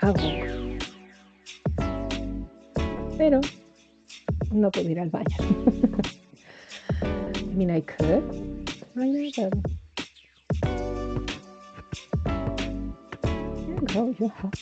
hago, pero no puedo ir al baño. I mean, I could right now, but yeah, girl, you have.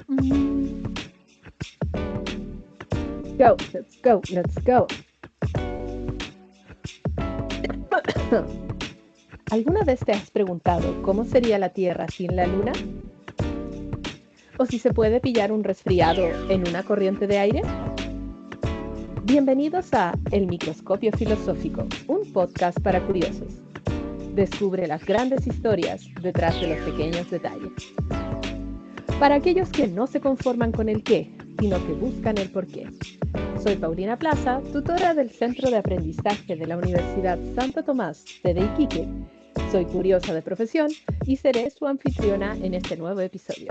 Mm. Go, let's go, let's go. ¿Alguna vez te has preguntado cómo sería la Tierra sin la Luna? ¿O si se puede pillar un resfriado en una corriente de aire? Bienvenidos a El Microscopio Filosófico, un podcast para curiosos. Descubre las grandes historias detrás de los pequeños detalles. Para aquellos que no se conforman con el qué, sino que buscan el por qué. Soy Paulina Plaza, tutora del Centro de Aprendizaje de la Universidad Santo Tomás de Iquique. Soy curiosa de profesión y seré su anfitriona en este nuevo episodio.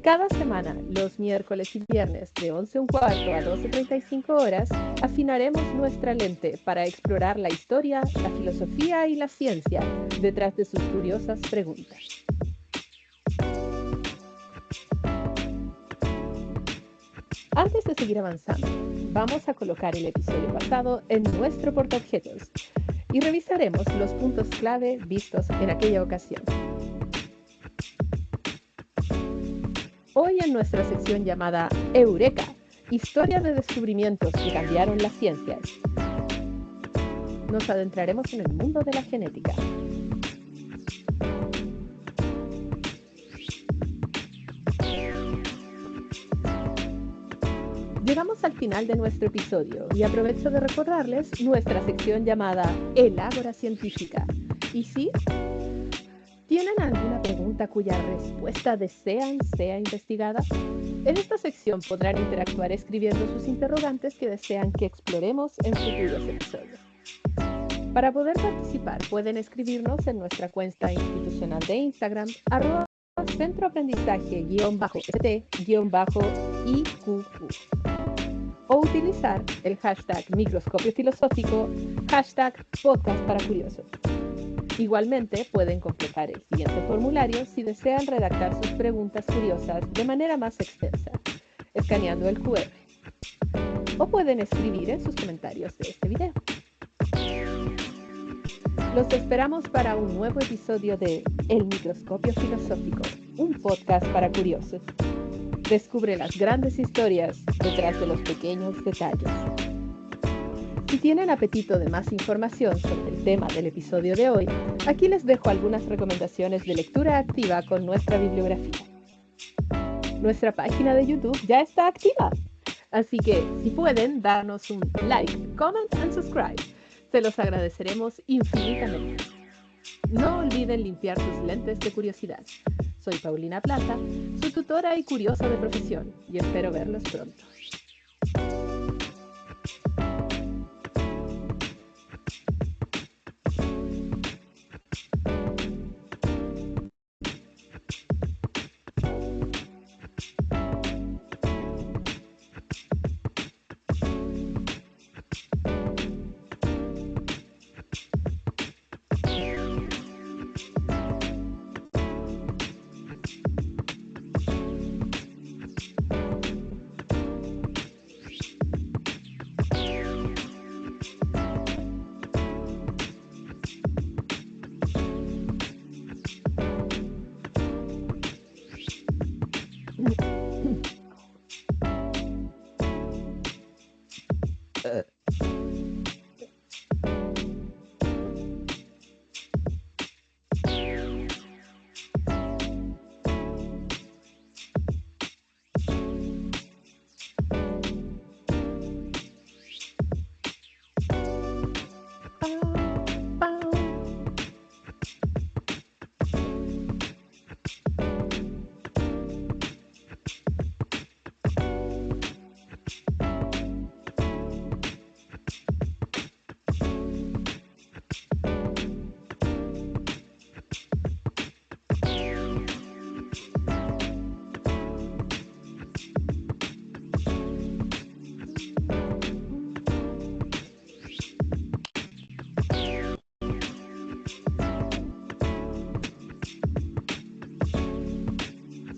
Cada semana, los miércoles y viernes de 11:15 a 12:35 horas, afinaremos nuestra lente para explorar la historia, la filosofía y la ciencia detrás de sus curiosas preguntas. Antes de seguir avanzando, vamos a colocar el episodio pasado en nuestro portaobjetos y revisaremos los puntos clave vistos en aquella ocasión. Hoy en nuestra sección llamada Eureka, historia de descubrimientos que cambiaron las ciencias, nos adentraremos en el mundo de la genética. Llegamos al final de nuestro episodio y aprovecho de recordarles nuestra sección llamada El Ágora Científica. Y si tienen alguna pregunta cuya respuesta desean sea investigada, en esta sección podrán interactuar escribiendo sus interrogantes que desean que exploremos en futuros episodios. Para poder participar pueden escribirnos en nuestra cuenta institucional de Instagram @centroaprendizaje-st-IQQ o utilizar el hashtag microscopio filosófico, hashtag podcast para curiosos. Igualmente pueden completar el siguiente formulario si desean redactar sus preguntas curiosas de manera más extensa, escaneando el QR. O pueden escribir en sus comentarios de este video. Los esperamos para un nuevo episodio de El Microscopio Filosófico, un podcast para curiosos. Descubre las grandes historias detrás de los pequeños detalles. Si tienen apetito de más información sobre el tema del episodio de hoy, aquí les dejo algunas recomendaciones de lectura activa con nuestra bibliografía. Nuestra página de YouTube ya está activa, así que si pueden darnos un like, comment and subscribe, se los agradeceremos infinitamente. No olviden limpiar sus lentes de curiosidad. Soy Paulina Plaza, su tutora y curiosa de profesión, y espero verlos pronto.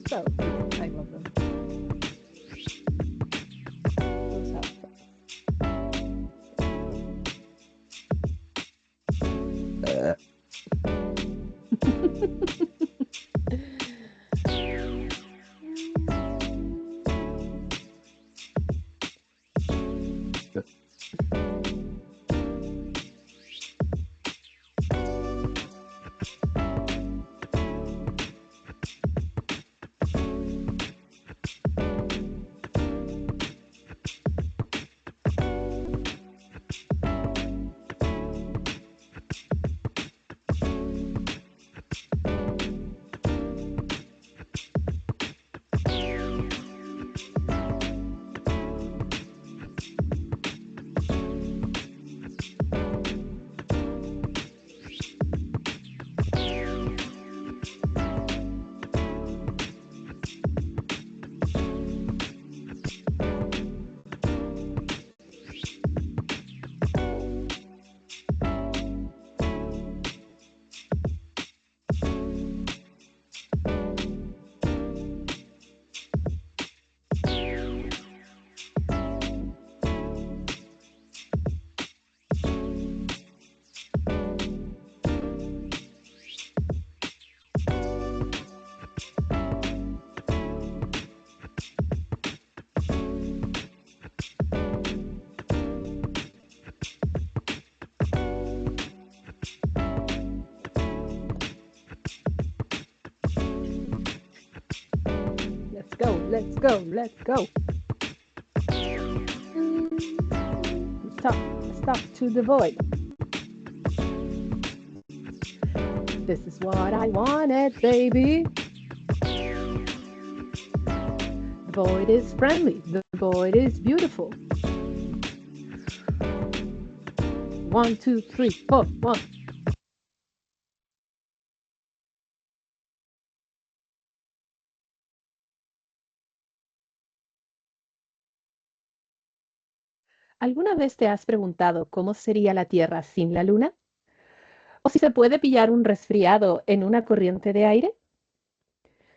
So, I love them. Those outfits. Let's go, let's go, let's go. stuck to the void. This is what I wanted, baby. The void is friendly. The void is beautiful. 1, 2, 3, 4, 1. ¿Alguna vez te has preguntado cómo sería la Tierra sin la Luna? ¿O si se puede pillar un resfriado en una corriente de aire?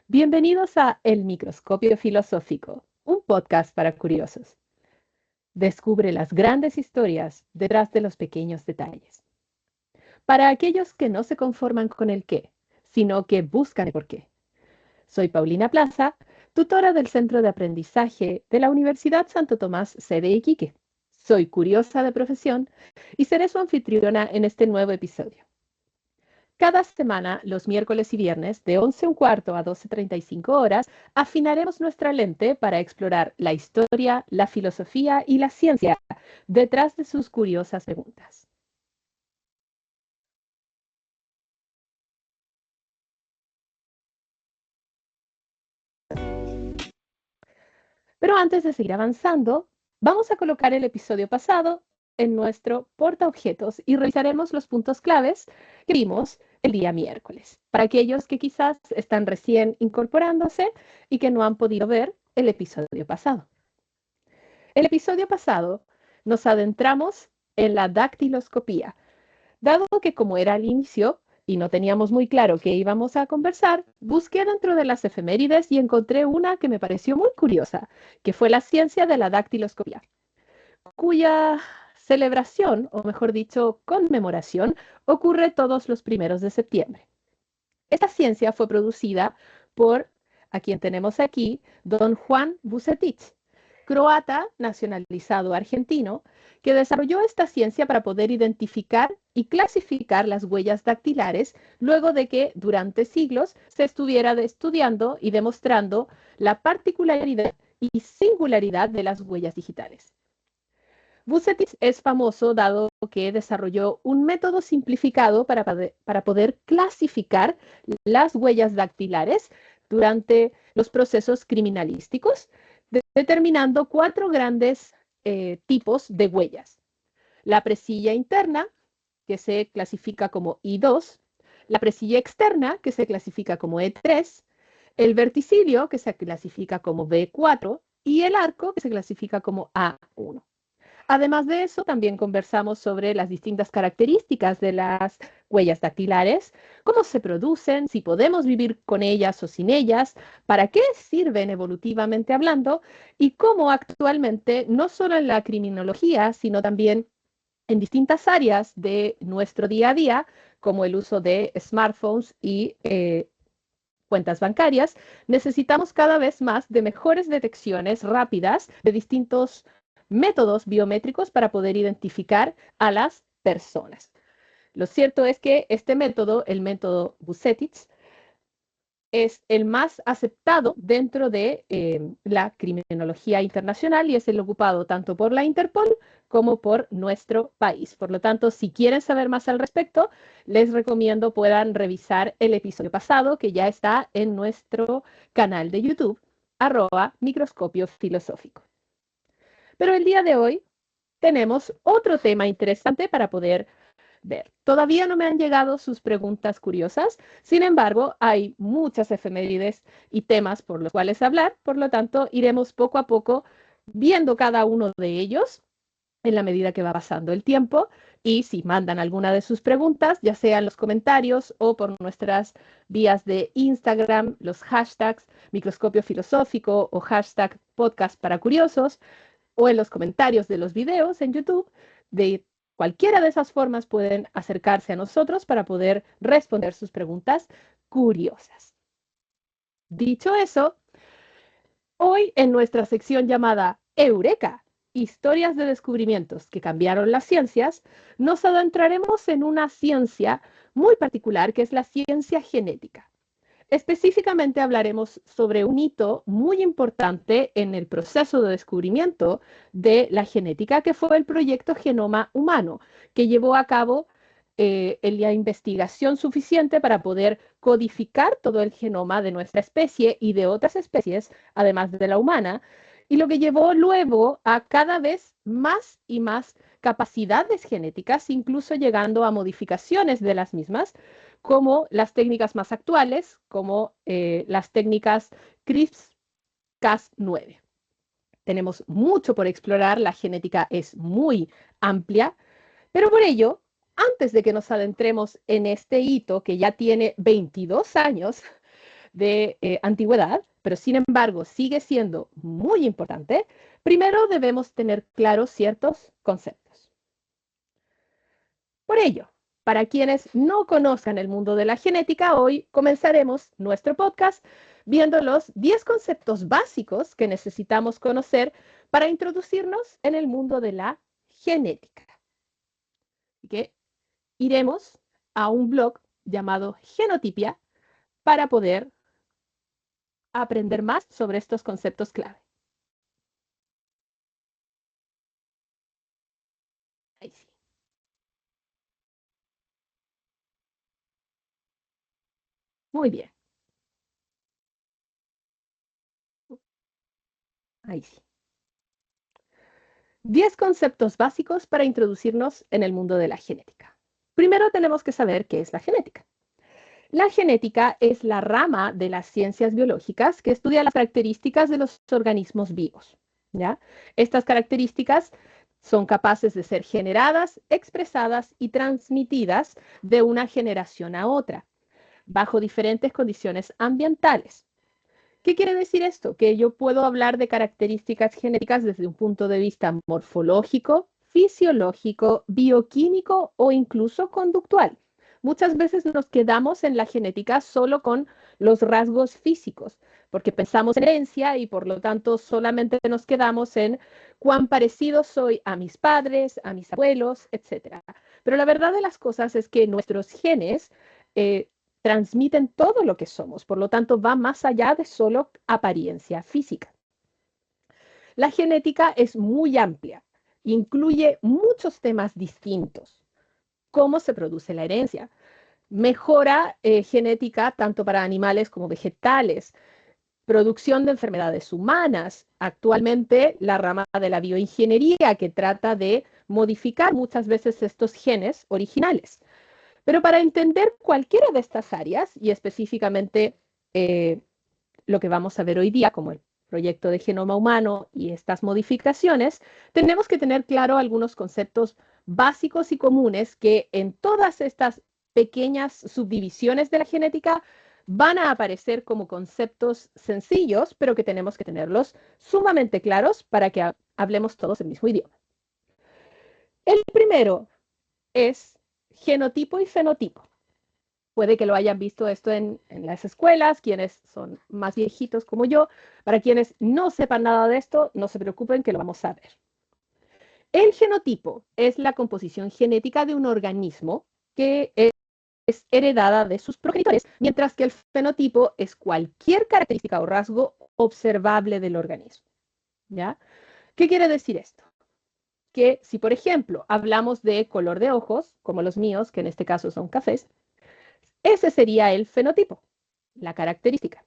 Bienvenidos a El Microscopio Filosófico, un podcast para curiosos. Descubre las grandes historias detrás de los pequeños detalles. Para aquellos que no se conforman con el qué, sino que buscan el por qué. Soy Paulina Plaza, tutora del Centro de Aprendizaje de la Universidad Santo Tomás, sede Iquique. Soy curiosa de profesión y seré su anfitriona en este nuevo episodio. Cada semana, los miércoles y viernes, de 11:15 a 12:35 horas, afinaremos nuestra lente para explorar la historia, la filosofía y la ciencia detrás de sus curiosas preguntas. Pero antes de seguir avanzando, vamos a colocar el episodio pasado en nuestro portaobjetos y revisaremos los puntos claves que vimos el día miércoles, para aquellos que quizás están recién incorporándose y que no han podido ver el episodio pasado. El episodio pasado nos adentramos en la dactiloscopía, dado que como era al inicio y no teníamos muy claro qué íbamos a conversar, busqué dentro de las efemérides y encontré una que me pareció muy curiosa, que fue la ciencia de la dactiloscopía, cuya celebración, o mejor dicho, conmemoración, ocurre todos los 1 de septiembre. Esta ciencia fue producida por, a quien tenemos aquí, don Juan Vucetich, croata nacionalizado argentino, que desarrolló esta ciencia para poder identificar y clasificar las huellas dactilares luego de que durante siglos se estuviera estudiando y demostrando la particularidad y singularidad de las huellas digitales. Vucetich es famoso dado que desarrolló un método simplificado para poder clasificar las huellas dactilares durante los procesos criminalísticos, determinando 4 grandes tipos de huellas. La presilla interna, que se clasifica como I2, la presilla externa, que se clasifica como E3, el verticilio, que se clasifica como B4, y el arco, que se clasifica como A1. Además de eso, también conversamos sobre las distintas características de las huellas dactilares, cómo se producen, si podemos vivir con ellas o sin ellas, para qué sirven evolutivamente hablando y cómo actualmente, no solo en la criminología, sino también en distintas áreas de nuestro día a día, como el uso de smartphones y cuentas bancarias, necesitamos cada vez más de mejores detecciones rápidas de distintos métodos biométricos para poder identificar a las personas. Lo cierto es que este método, el método Vucetich, es el más aceptado dentro de la criminología internacional y es el ocupado tanto por la Interpol como por nuestro país. Por lo tanto, si quieren saber más al respecto, les recomiendo puedan revisar el episodio pasado que ya está en nuestro canal de YouTube, @microscopio filosófico. Pero el día de hoy tenemos otro tema interesante para poder ver. Todavía no me han llegado sus preguntas curiosas, sin embargo, hay muchas efemérides y temas por los cuales hablar, por lo tanto, iremos poco a poco viendo cada uno de ellos en la medida que va pasando el tiempo y si mandan alguna de sus preguntas, ya sea en los comentarios o por nuestras vías de Instagram, los hashtags microscopio filosófico o hashtag podcast para curiosos, o en los comentarios de los videos en YouTube, de cualquiera de esas formas pueden acercarse a nosotros para poder responder sus preguntas curiosas. Dicho eso, hoy en nuestra sección llamada Eureka, historias de descubrimientos que cambiaron las ciencias, nos adentraremos en una ciencia muy particular que es la ciencia genética. Específicamente hablaremos sobre un hito muy importante en el proceso de descubrimiento de la genética, que fue el proyecto Genoma Humano, que llevó a cabo la investigación suficiente para poder codificar todo el genoma de nuestra especie y de otras especies, además de la humana, y lo que llevó luego a cada vez más y más capacidades genéticas, incluso llegando a modificaciones de las mismas, como las técnicas más actuales, como las técnicas CRISPR-Cas9. Tenemos mucho por explorar, la genética es muy amplia, pero por ello, antes de que nos adentremos en este hito que ya tiene 22 años de antigüedad, pero sin embargo sigue siendo muy importante, primero debemos tener claros ciertos conceptos. Por ello, para quienes no conozcan el mundo de la genética, hoy comenzaremos nuestro podcast viendo los 10 conceptos básicos que necesitamos conocer para introducirnos en el mundo de la genética. Así que iremos a un blog llamado Genotipia para poder aprender más sobre estos conceptos clave. Ahí sí. Muy bien. Ahí sí. 10 conceptos básicos para introducirnos en el mundo de la genética. Primero tenemos que saber qué es la genética. La genética es la rama de las ciencias biológicas que estudia las características de los organismos vivos. ¿Ya? Estas características son capaces de ser generadas, expresadas y transmitidas de una generación a otra, bajo diferentes condiciones ambientales. ¿Qué quiere decir esto? Que yo puedo hablar de características genéticas desde un punto de vista morfológico, fisiológico, bioquímico o incluso conductual. Muchas veces nos quedamos en la genética solo con los rasgos físicos, porque pensamos en herencia y por lo tanto solamente nos quedamos en cuán parecido soy a mis padres, a mis abuelos, etc. Pero la verdad de las cosas es que nuestros genes transmiten todo lo que somos, por lo tanto va más allá de solo apariencia física. La genética es muy amplia, incluye muchos temas distintos. Cómo se produce la herencia, mejora genética tanto para animales como vegetales, producción de enfermedades humanas, actualmente la rama de la bioingeniería que trata de modificar muchas veces estos genes originales. Pero para entender cualquiera de estas áreas, y específicamente eh, lo que vamos a ver hoy día, como el proyecto de genoma humano y estas modificaciones, tenemos que tener claro algunos conceptos básicos y comunes que en todas estas pequeñas subdivisiones de la genética van a aparecer como conceptos sencillos, pero que tenemos que tenerlos sumamente claros para que hablemos todos el mismo idioma. El primero es genotipo y fenotipo. Puede que lo hayan visto esto en las escuelas, quienes son más viejitos como yo. Para quienes no sepan nada de esto, no se preocupen que lo vamos a ver. El genotipo es la composición genética de un organismo que es heredada de sus progenitores, mientras que el fenotipo es cualquier característica o rasgo observable del organismo. ¿Ya? ¿Qué quiere decir esto? Que si, por ejemplo, hablamos de color de ojos, como los míos, que en este caso son cafés, ese sería el fenotipo, la característica.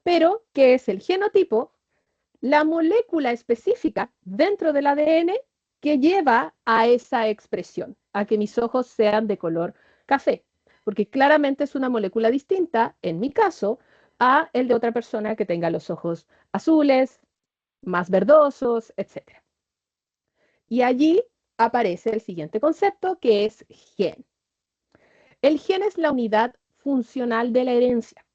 Pero, ¿qué es el genotipo? La molécula específica dentro del ADN que lleva a esa expresión, a que mis ojos sean de color café, porque claramente es una molécula distinta, en mi caso, a el de otra persona que tenga los ojos azules, más verdosos, etc. Y allí aparece el siguiente concepto, que es gen. El gen es la unidad funcional de la herencia.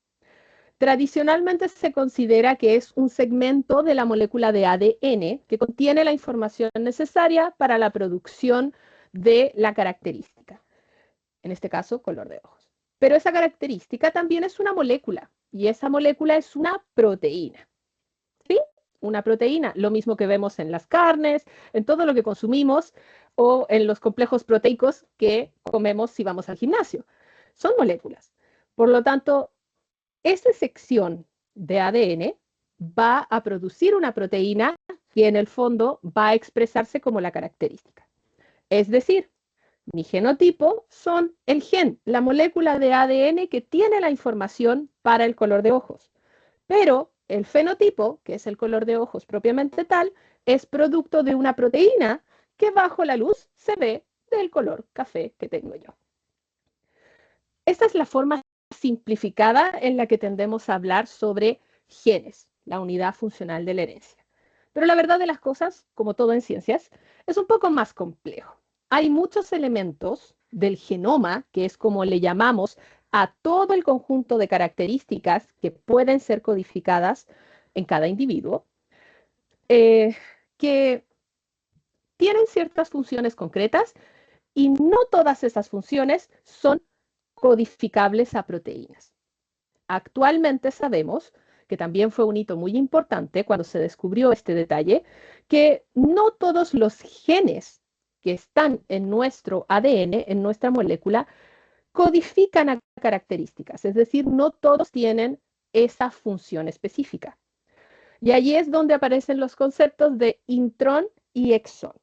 Tradicionalmente se considera que es un segmento de la molécula de ADN que contiene la información necesaria para la producción de la característica, en este caso, color de ojos. Pero esa característica también es una molécula y esa molécula es una proteína. ¿Sí? Una proteína, lo mismo que vemos en las carnes, en todo lo que consumimos o en los complejos proteicos que comemos si vamos al gimnasio. Son moléculas. Por lo tanto, esa sección de ADN va a producir una proteína que en el fondo va a expresarse como la característica. Es decir, mi genotipo son el gen, la molécula de ADN que tiene la información para el color de ojos. Pero el fenotipo, que es el color de ojos propiamente tal, es producto de una proteína que bajo la luz se ve del color café que tengo yo. Esta es la forma simplificada en la que tendemos a hablar sobre genes, la unidad funcional de la herencia. Pero la verdad de las cosas, como todo en ciencias, es un poco más complejo. Hay muchos elementos del genoma, que es como le llamamos a todo el conjunto de características que pueden ser codificadas en cada individuo, que tienen ciertas funciones concretas y no todas esas funciones son codificables a proteínas. Actualmente sabemos, que también fue un hito muy importante cuando se descubrió este detalle, que no todos los genes que están en nuestro ADN, en nuestra molécula, codifican a características, es decir, no todos tienen esa función específica. Y allí es donde aparecen los conceptos de intrón y exón.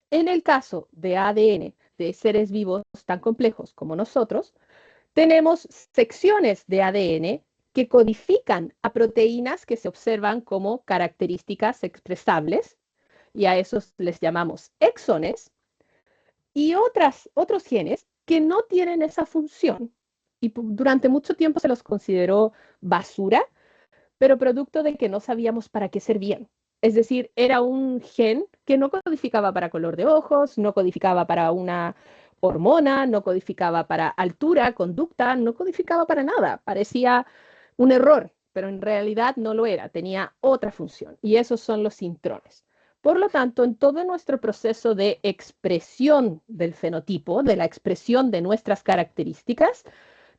En el caso de ADN de seres vivos tan complejos como nosotros, tenemos secciones de ADN que codifican a proteínas que se observan como características expresables, y a esos les llamamos exones, y otros genes que no tienen esa función. Y durante mucho tiempo se los consideró basura, pero producto de que no sabíamos para qué servían. Es decir, era un gen que no codificaba para color de ojos, no codificaba para una hormona, no codificaba para altura, conducta, no codificaba para nada. Parecía un error, pero en realidad no lo era, tenía otra función. Y esos son los intrones. Por lo tanto, en todo nuestro proceso de expresión del fenotipo, de la expresión de nuestras características,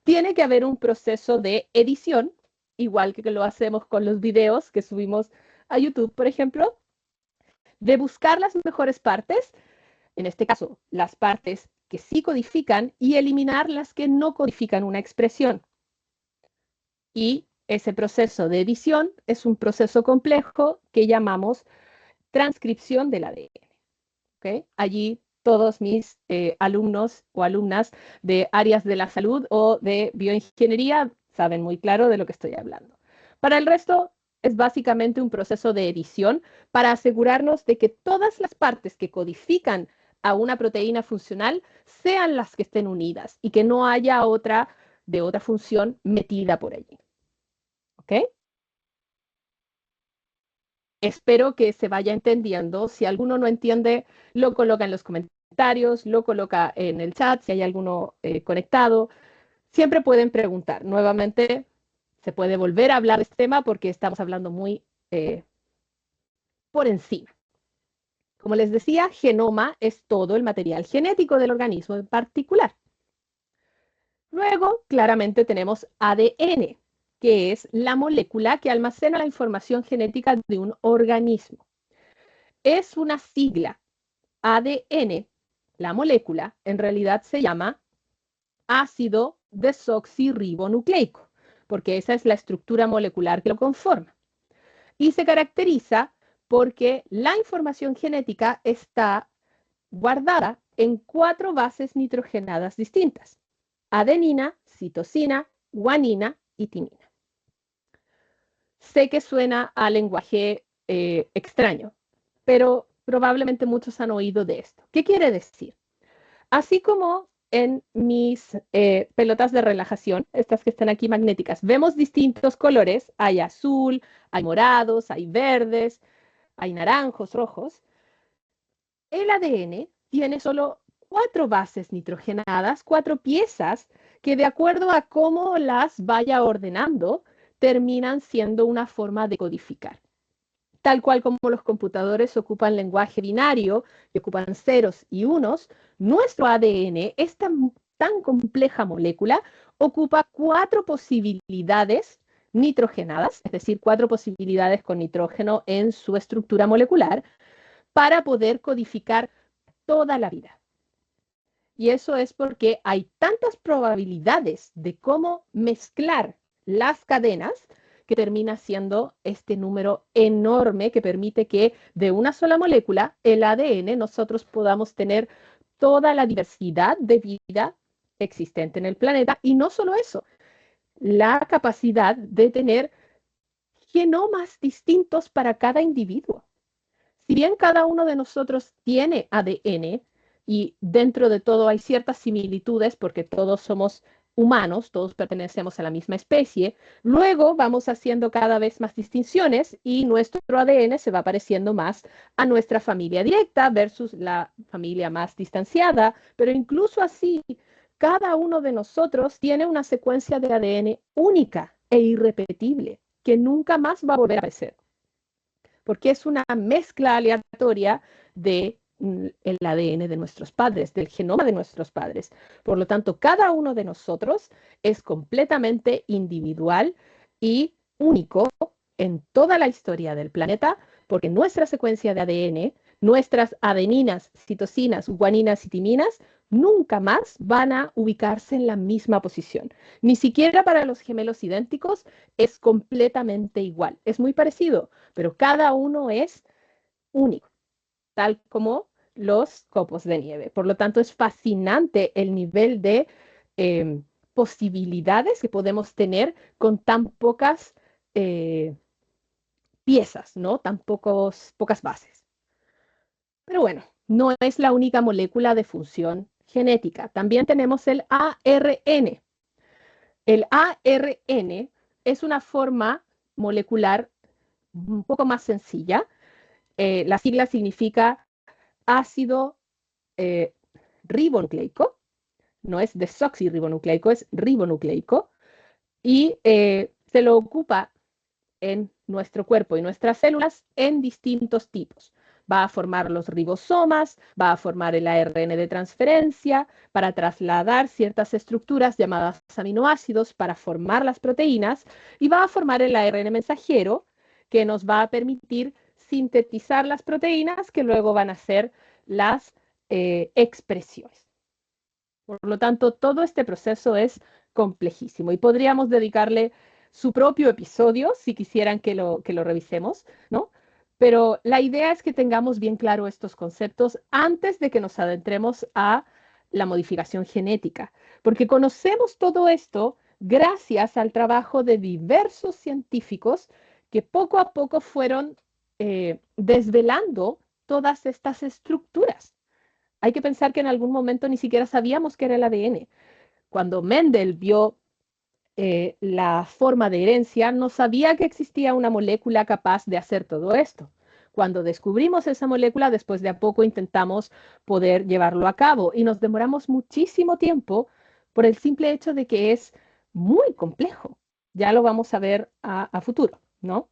tiene que haber un proceso de edición, igual que lo hacemos con los videos que subimos a YouTube, por ejemplo, de buscar las mejores partes, en este caso, las partes que sí codifican y eliminar las que no codifican una expresión. Y ese proceso de edición es un proceso complejo que llamamos transcripción del ADN. ¿Okay? Allí todos mis alumnos o alumnas de áreas de la salud o de bioingeniería saben muy claro de lo que estoy hablando. Para el resto, es básicamente un proceso de edición para asegurarnos de que todas las partes que codifican a una proteína funcional sean las que estén unidas y que no haya otra de otra función metida por allí. ¿Ok? Espero que se vaya entendiendo. Si alguno no entiende, lo coloca en los comentarios, lo coloca en el chat, si hay alguno conectado. Siempre pueden preguntar. Nuevamente, se puede volver a hablar de este tema porque estamos hablando muy por encima. Como les decía, genoma es todo el material genético del organismo en particular. Luego, claramente tenemos ADN, que es la molécula que almacena la información genética de un organismo. Es una sigla. ADN, la molécula, en realidad se llama ácido desoxirribonucleico, porque esa es la estructura molecular que lo conforma. Y se caracteriza porque la información genética está guardada en 4 bases nitrogenadas distintas: adenina, citosina, guanina y timina. Sé que suena a lenguaje extraño, pero probablemente muchos han oído de esto. ¿Qué quiere decir? Así como en mis pelotas de relajación, estas que están aquí magnéticas, vemos distintos colores, hay azul, hay morados, hay verdes, hay naranjos, rojos. El ADN tiene solo 4 bases nitrogenadas, 4 piezas que de acuerdo a cómo las vaya ordenando, terminan siendo una forma de codificar. Tal cual como los computadores ocupan lenguaje binario y ocupan ceros y unos, nuestro ADN, esta tan compleja molécula, ocupa 4 posibilidades nitrogenadas, es decir, 4 posibilidades con nitrógeno en su estructura molecular, para poder codificar toda la vida. Y eso es porque hay tantas probabilidades de cómo mezclar las cadenas, que termina siendo este número enorme que permite que de una sola molécula, el ADN, nosotros podamos tener toda la diversidad de vida existente en el planeta. Y no solo eso, la capacidad de tener genomas distintos para cada individuo. Si bien cada uno de nosotros tiene ADN y dentro de todo hay ciertas similitudes porque todos somos humanos, todos pertenecemos a la misma especie, luego vamos haciendo cada vez más distinciones y nuestro ADN se va pareciendo más a nuestra familia directa versus la familia más distanciada, pero incluso así, cada uno de nosotros tiene una secuencia de ADN única e irrepetible que nunca más va a volver a aparecer porque es una mezcla aleatoria de el ADN de nuestros padres, del genoma de nuestros padres. Por lo tanto, cada uno de nosotros es completamente individual y único en toda la historia del planeta, porque nuestra secuencia de ADN, nuestras adeninas, citosinas, guaninas y timinas, nunca más van a ubicarse en la misma posición. Ni siquiera para los gemelos idénticos es completamente igual. Es muy parecido, pero cada uno es único, tal como los copos de nieve. Por lo tanto, es fascinante el nivel de posibilidades que podemos tener con tan pocas piezas, ¿no? Tan pocas bases. Pero bueno, no es la única molécula de función genética. También tenemos el ARN. El ARN es una forma molecular un poco más sencilla. La sigla significa ácido eh, ribonucleico, no es desoxirribonucleico, es ribonucleico, y se lo ocupa en nuestro cuerpo y nuestras células en distintos tipos. Va a formar los ribosomas, va a formar el ARN de transferencia para trasladar ciertas estructuras llamadas aminoácidos para formar las proteínas y va a formar el ARN mensajero que nos va a permitir sintetizar las proteínas que luego van a ser las expresiones. Por lo tanto, todo este proceso es complejísimo y podríamos dedicarle su propio episodio si quisieran que lo revisemos, ¿no? Pero la idea es que tengamos bien claro estos conceptos antes de que nos adentremos a la modificación genética, porque conocemos todo esto gracias al trabajo de diversos científicos que poco a poco fueron desvelando todas estas estructuras. Hay que pensar que en algún momento ni siquiera sabíamos qué era el ADN. Cuando Mendel vio la forma de herencia, no sabía que existía una molécula capaz de hacer todo esto. Cuando descubrimos esa molécula, después de a poco intentamos poder llevarlo a cabo y nos demoramos muchísimo tiempo por el simple hecho de que es muy complejo. Ya lo vamos a ver a futuro, ¿no?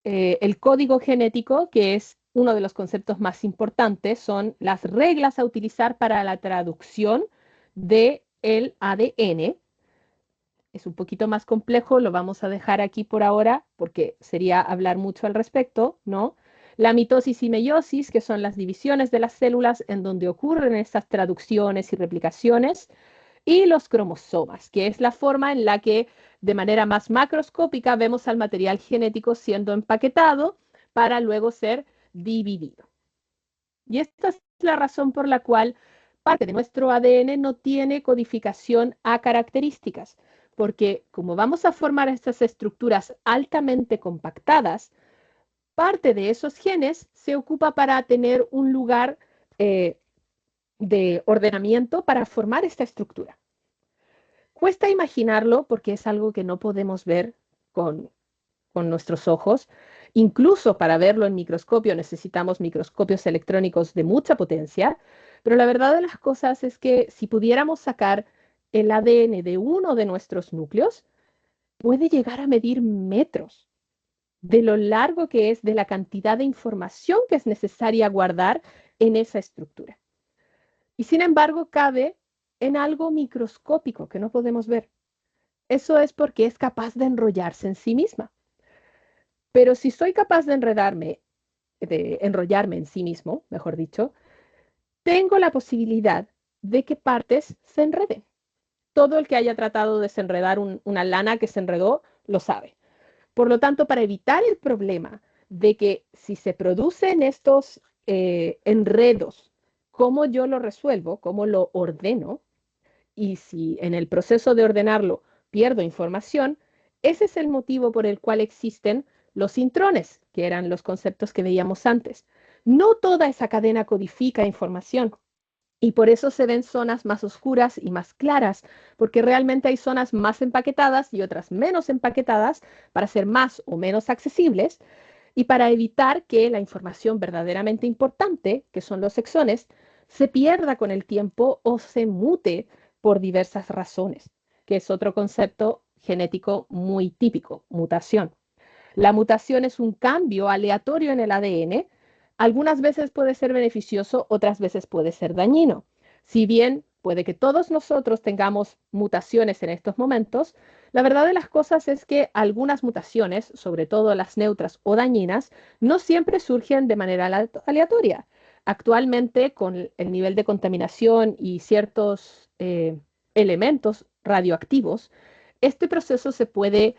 El código genético, que es uno de los conceptos más importantes, son las reglas a utilizar para la traducción del ADN. Es un poquito más complejo, lo vamos a dejar aquí por ahora porque sería hablar mucho al respecto, ¿no? La mitosis y meiosis, que son las divisiones de las células en donde ocurren estas traducciones y replicaciones, y los cromosomas, que es la forma en la que de manera más macroscópica vemos al material genético siendo empaquetado para luego ser dividido. Y esta es la razón por la cual parte de nuestro ADN no tiene codificación a características, porque como vamos a formar estas estructuras altamente compactadas, parte de esos genes se ocupa para tener un lugar de ordenamiento para formar esta estructura. Cuesta imaginarlo porque es algo que no podemos ver con nuestros ojos. Incluso para verlo en microscopio necesitamos microscopios electrónicos de mucha potencia, pero la verdad de las cosas es que si pudiéramos sacar el ADN de uno de nuestros núcleos, puede llegar a medir metros de lo largo que es, de la cantidad de información que es necesaria guardar en esa estructura. Y sin embargo, cabe en algo microscópico que no podemos ver. Eso es porque es capaz de enrollarse en sí misma. Pero si soy capaz de enrollarme en sí mismo, mejor dicho, tengo la posibilidad de que partes se enreden. todo el que haya tratado de desenredar una lana que se enredó lo sabe. Por lo tanto, para evitar el problema de que si se producen estos enredos, ¿cómo yo lo resuelvo? ¿Cómo lo ordeno? Y si en el proceso de ordenarlo pierdo información, ese es el motivo por el cual existen los intrones, que eran los conceptos que veíamos antes. No toda esa cadena codifica información. Y por eso se ven zonas más oscuras y más claras, porque realmente hay zonas más empaquetadas y otras menos empaquetadas para ser más o menos accesibles y para evitar que la información verdaderamente importante, que son los exones, se pierda con el tiempo o se mute por diversas razones, que es otro concepto genético muy típico, mutación. La mutación es un cambio aleatorio en el ADN. Algunas veces puede ser beneficioso, otras veces puede ser dañino. Si bien puede que todos nosotros tengamos mutaciones en estos momentos, la verdad de las cosas es que algunas mutaciones, sobre todo las neutras o dañinas, no siempre surgen de manera aleatoria. Actualmente, con el nivel de contaminación y ciertos elementos radioactivos, este proceso se puede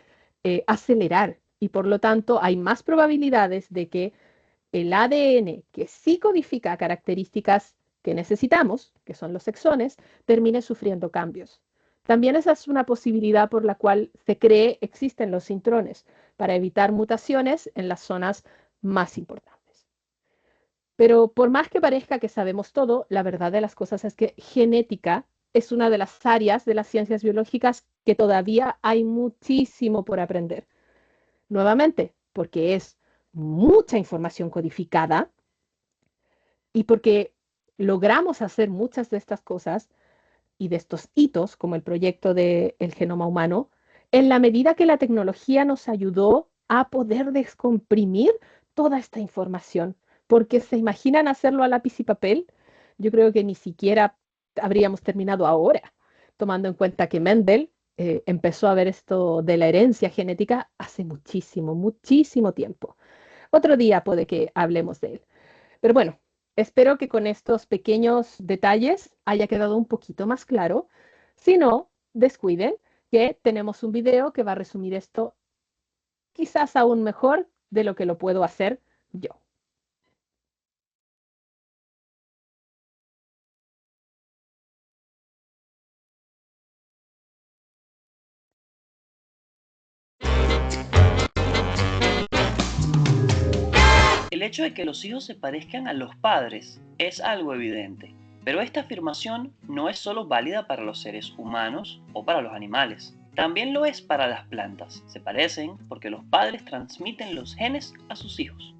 acelerar y por lo tanto hay más probabilidades de que el ADN que sí codifica características que necesitamos, que son los exones, termine sufriendo cambios. También esa es una posibilidad por la cual se cree existen los intrones para evitar mutaciones en las zonas más importantes. Pero por más que parezca que sabemos todo, la verdad de las cosas es que genética es una de las áreas de las ciencias biológicas que todavía hay muchísimo por aprender. Nuevamente, porque es mucha información codificada y porque logramos hacer muchas de estas cosas y de estos hitos, como el proyecto del genoma humano, en la medida que la tecnología nos ayudó a poder descomprimir toda esta información. Porque se imaginan hacerlo a lápiz y papel, yo creo que ni siquiera habríamos terminado ahora, tomando en cuenta que Mendel empezó a ver esto de la herencia genética hace muchísimo, muchísimo tiempo. Otro día puede que hablemos de él. Pero bueno, espero que con estos pequeños detalles haya quedado un poquito más claro. Si no, descuiden que tenemos un video que va a resumir esto quizás aún mejor de lo que lo puedo hacer yo. El hecho de que los hijos se parezcan a los padres es algo evidente, pero esta afirmación no es solo válida para los seres humanos o para los animales, también lo es para las plantas. Se parecen porque los padres transmiten los genes a sus hijos.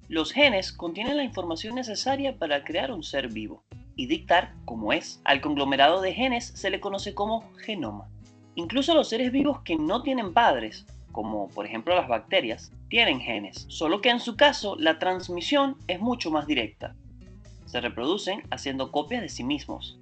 Los genes contienen la información necesaria para crear un ser vivo y dictar cómo es. Al conglomerado de genes se le conoce como genoma. Incluso los seres vivos que no tienen padres, como por ejemplo las bacterias, tienen genes, solo que en su caso la transmisión es mucho más directa. Se reproducen haciendo copias de sí mismos.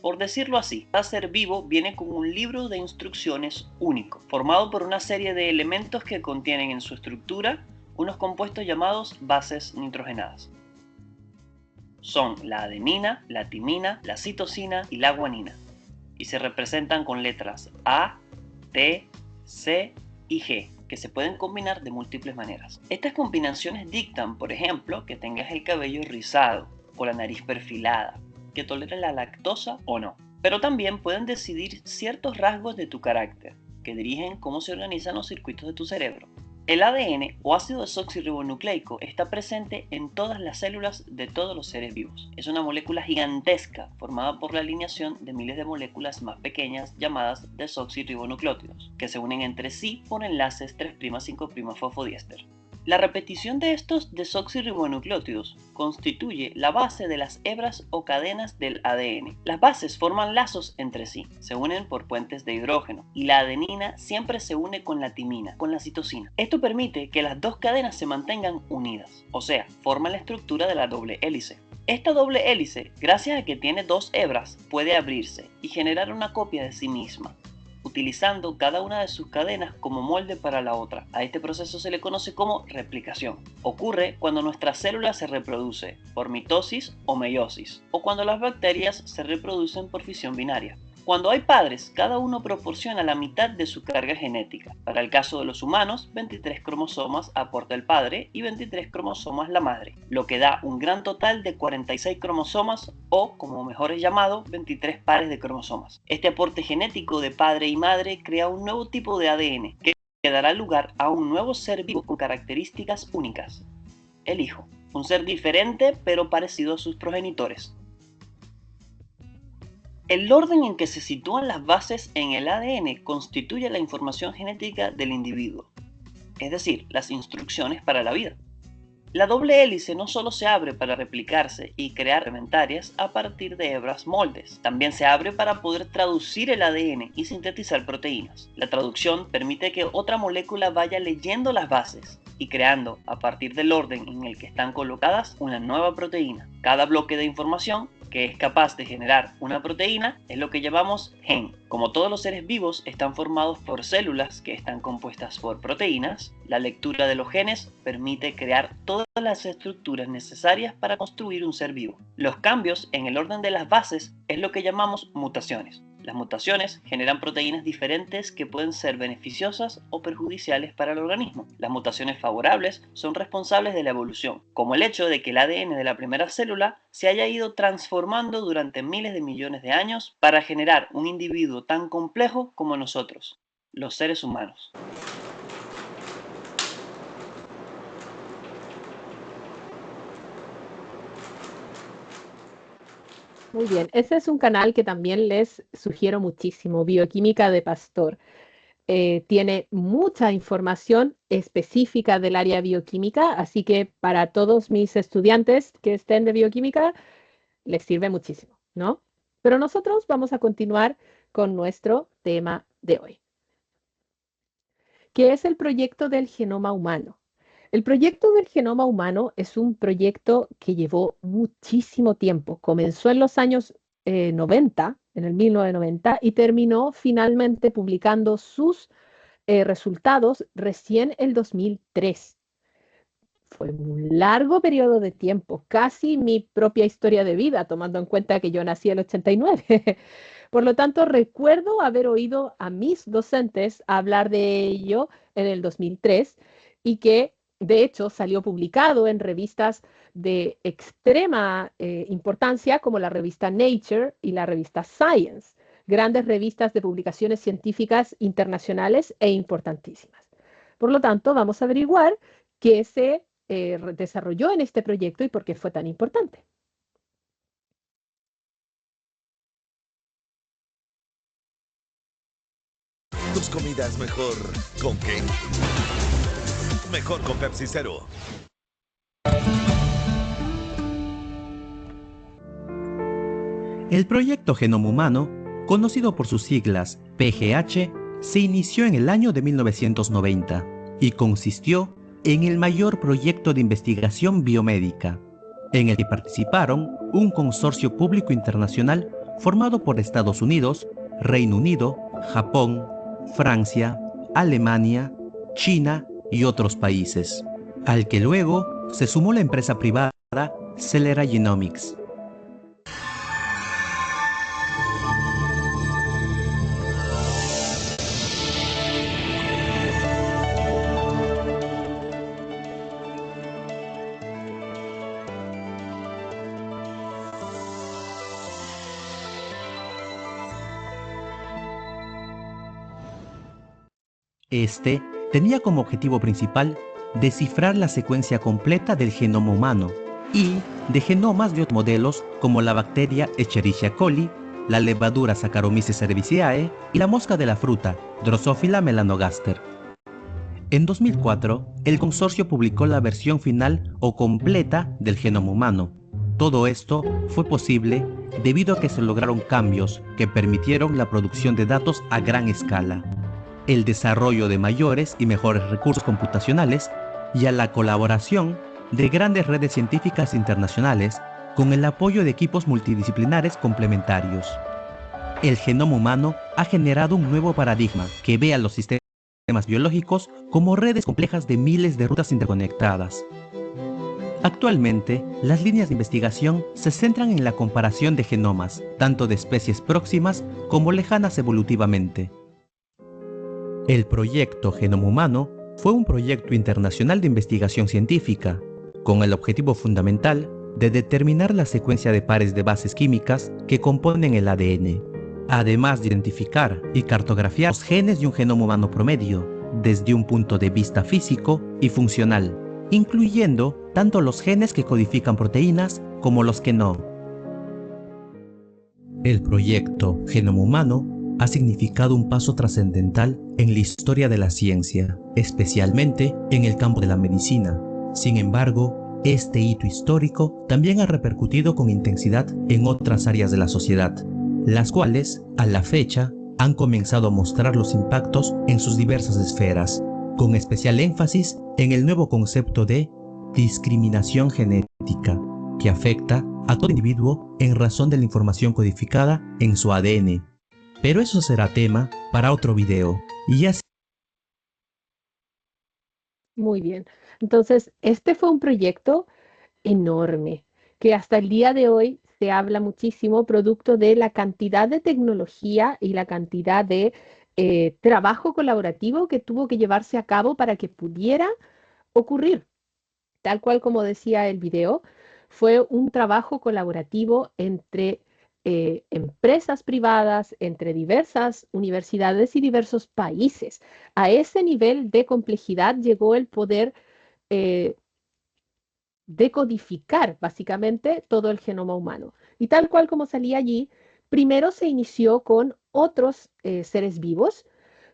Por decirlo así, cada ser vivo viene con un libro de instrucciones único, formado por una serie de elementos que contienen en su estructura unos compuestos llamados bases nitrogenadas. Son la adenina, la timina, la citosina y la guanina, y se representan con letras A, T, C y G, que se pueden combinar de múltiples maneras. Estas combinaciones dictan, por ejemplo, que tengas el cabello rizado o la nariz perfilada, que tolere la lactosa o no. Pero también pueden decidir ciertos rasgos de tu carácter, que dirigen cómo se organizan los circuitos de tu cerebro. El ADN o ácido desoxirribonucleico está presente en todas las células de todos los seres vivos. Es una molécula gigantesca formada por la alineación de miles de moléculas más pequeñas llamadas desoxirribonucleótidos, que se unen entre sí por enlaces 3'5'-fosfodiéster. La repetición de estos desoxirribonucleótidos constituye la base de las hebras o cadenas del ADN. Las bases forman lazos entre sí, se unen por puentes de hidrógeno, y la adenina siempre se une con la timina, con la citosina. Esto permite que las dos cadenas se mantengan unidas, o sea, forman la estructura de la doble hélice. Esta doble hélice, gracias a que tiene dos hebras, puede abrirse y generar una copia de sí misma, utilizando cada una de sus cadenas como molde para la otra. A este proceso se le conoce como replicación. Ocurre cuando nuestra célula se reproduce por mitosis o meiosis, o cuando las bacterias se reproducen por fisión binaria. Cuando hay padres, cada uno proporciona la mitad de su carga genética. Para el caso de los humanos, 23 cromosomas aporta el padre y 23 cromosomas la madre, lo que da un gran total de 46 cromosomas o, como mejor es llamado, 23 pares de cromosomas. Este aporte genético de padre y madre crea un nuevo tipo de ADN que dará lugar a un nuevo ser vivo con características únicas, el hijo, un ser diferente pero parecido a sus progenitores. El orden en que se sitúan las bases en el ADN constituye la información genética del individuo, es decir, las instrucciones para la vida. La doble hélice no solo se abre para replicarse y crear fermentarias a partir de hebras moldes, también se abre para poder traducir el ADN y sintetizar proteínas. La traducción permite que otra molécula vaya leyendo las bases y creando, a partir del orden en el que están colocadas, una nueva proteína. Cada bloque de información que es capaz de generar una proteína es lo que llamamos gen. Como todos los seres vivos están formados por células que están compuestas por proteínas, la lectura de los genes permite crear todas las estructuras necesarias para construir un ser vivo. Los cambios en el orden de las bases es lo que llamamos mutaciones. Las mutaciones generan proteínas diferentes que pueden ser beneficiosas o perjudiciales para el organismo. Las mutaciones favorables son responsables de la evolución, como el hecho de que el ADN de la primera célula se haya ido transformando durante miles de millones de años para generar un individuo tan complejo como nosotros, los seres humanos. Muy bien, ese es un canal que también les sugiero muchísimo, Bioquímica de Pastor. Tiene mucha información específica del área bioquímica, así que para todos mis estudiantes que estén de bioquímica, les sirve muchísimo, ¿no? Pero nosotros vamos a continuar con nuestro tema de hoy, que es el proyecto del genoma humano. El proyecto del genoma humano es un proyecto que llevó muchísimo tiempo. Comenzó en los años 90, en el 1990, y terminó finalmente publicando sus resultados recién el 2003. Fue un largo periodo de tiempo, casi mi propia historia de vida, tomando en cuenta que yo nací en el 89. Por lo tanto, recuerdo haber oído a mis docentes hablar de ello en el 2003 y que, de hecho, salió publicado en revistas de extrema importancia como la revista Nature y la revista Science, grandes revistas de publicaciones científicas internacionales e importantísimas. Por lo tanto, vamos a averiguar qué se desarrolló en este proyecto y por qué fue tan importante. Tus comidas mejor ¿con qué? Mejor con Pepsi Cero. El proyecto Genoma Humano, conocido por sus siglas PGH, se inició en el año de 1990 y consistió en el mayor proyecto de investigación biomédica, en el que participaron un consorcio público internacional formado por Estados Unidos, Reino Unido, Japón, Francia, Alemania, China y otros países, al que luego se sumó la empresa privada Celera Genomics. Este tenía como objetivo principal descifrar la secuencia completa del genoma humano y de genomas de otros modelos como la bacteria Escherichia coli, la levadura Saccharomyces cerevisiae y la mosca de la fruta Drosophila melanogaster. En 2004, el consorcio publicó la versión final o completa del genoma humano. Todo esto fue posible debido a que se lograron cambios que permitieron la producción de datos a gran escala, el desarrollo de mayores y mejores recursos computacionales y a la colaboración de grandes redes científicas internacionales con el apoyo de equipos multidisciplinares complementarios. El genoma humano ha generado un nuevo paradigma que ve a los sistemas biológicos como redes complejas de miles de rutas interconectadas. Actualmente, las líneas de investigación se centran en la comparación de genomas, tanto de especies próximas como lejanas evolutivamente. El proyecto Genoma Humano fue un proyecto internacional de investigación científica, con el objetivo fundamental de determinar la secuencia de pares de bases químicas que componen el ADN, además de identificar y cartografiar los genes de un genoma humano promedio, desde un punto de vista físico y funcional, incluyendo tanto los genes que codifican proteínas como los que no. El proyecto Genoma Humano ha significado un paso trascendental en la historia de la ciencia, especialmente en el campo de la medicina. Sin embargo, este hito histórico también ha repercutido con intensidad en otras áreas de la sociedad, las cuales, a la fecha, han comenzado a mostrar los impactos en sus diversas esferas, con especial énfasis en el nuevo concepto de discriminación genética, que afecta a todo individuo en razón de la información codificada en su ADN. Pero eso será tema para otro video. Y así. Muy bien. Entonces, este fue un proyecto enorme que hasta el día de hoy se habla muchísimo, producto de la cantidad de tecnología y la cantidad de trabajo colaborativo que tuvo que llevarse a cabo para que pudiera ocurrir. Tal cual como decía el video, fue un trabajo colaborativo entre empresas privadas, entre diversas universidades y diversos países. A ese nivel de complejidad llegó el poder eh, decodificar básicamente todo el genoma humano. Y tal cual como salía allí, primero se inició con otros seres vivos,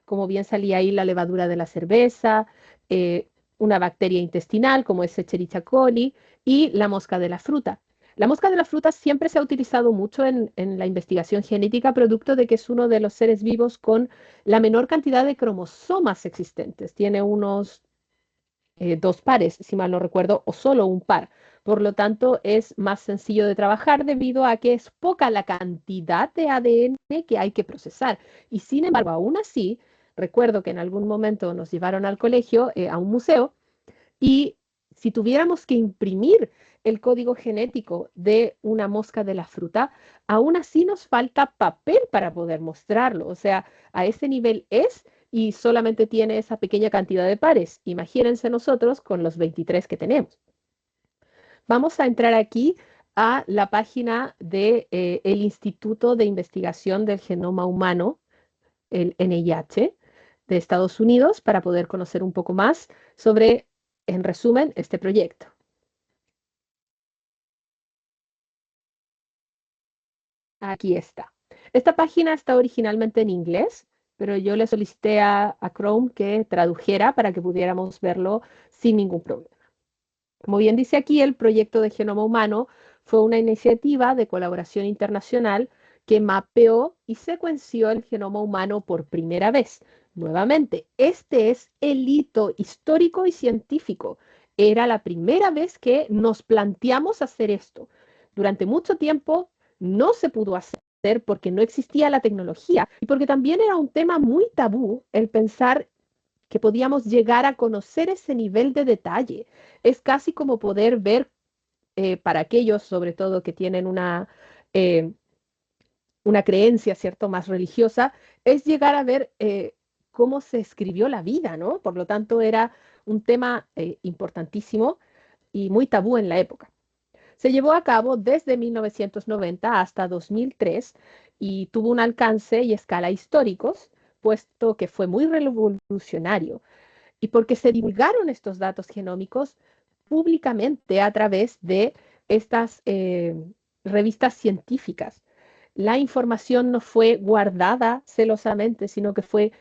como bien salía ahí la levadura de la cerveza, eh, una bacteria intestinal como es Escherichia coli y la mosca de la fruta. La mosca de la fruta siempre se ha utilizado mucho en la investigación genética, producto de que es uno de los seres vivos con la menor cantidad de cromosomas existentes. Tiene unos 2 pares, si mal no recuerdo, o solo un par. Por lo tanto, es más sencillo de trabajar debido a que es poca la cantidad de ADN que hay que procesar. Y sin embargo, aún así, recuerdo que en algún momento nos llevaron al colegio, a un museo, y si tuviéramos que imprimir el código genético de una mosca de la fruta, aún así nos falta papel para poder mostrarlo. O sea, a ese nivel es y solamente tiene esa pequeña cantidad de pares. Imagínense nosotros con los 23 que tenemos. Vamos a entrar aquí a la página del Instituto de Investigación del Genoma Humano, el NIH, de Estados Unidos, para poder conocer un poco más sobre, en resumen, este proyecto. Aquí está. Esta página está originalmente en inglés, pero yo le solicité a Chrome que tradujera para que pudiéramos verlo sin ningún problema. Como bien dice aquí, el proyecto de Genoma Humano fue una iniciativa de colaboración internacional que mapeó y secuenció el genoma humano por primera vez. Nuevamente, este es el hito histórico y científico. Era la primera vez que nos planteamos hacer esto. Durante mucho tiempo no se pudo hacer porque no existía la tecnología y porque también era un tema muy tabú el pensar que podíamos llegar a conocer ese nivel de detalle. Es casi como poder ver, para aquellos sobre todo que tienen eh, una creencia, ¿cierto?, más religiosa, es llegar a ver cómo se escribió la vida, ¿no? Por lo tanto, era un tema importantísimo y muy tabú en la época. Se llevó a cabo desde 1990 hasta 2003 y tuvo un alcance y escala históricos, puesto que fue muy revolucionario y porque se divulgaron estos datos genómicos públicamente a través de estas revistas científicas. La información no fue guardada celosamente, sino que fue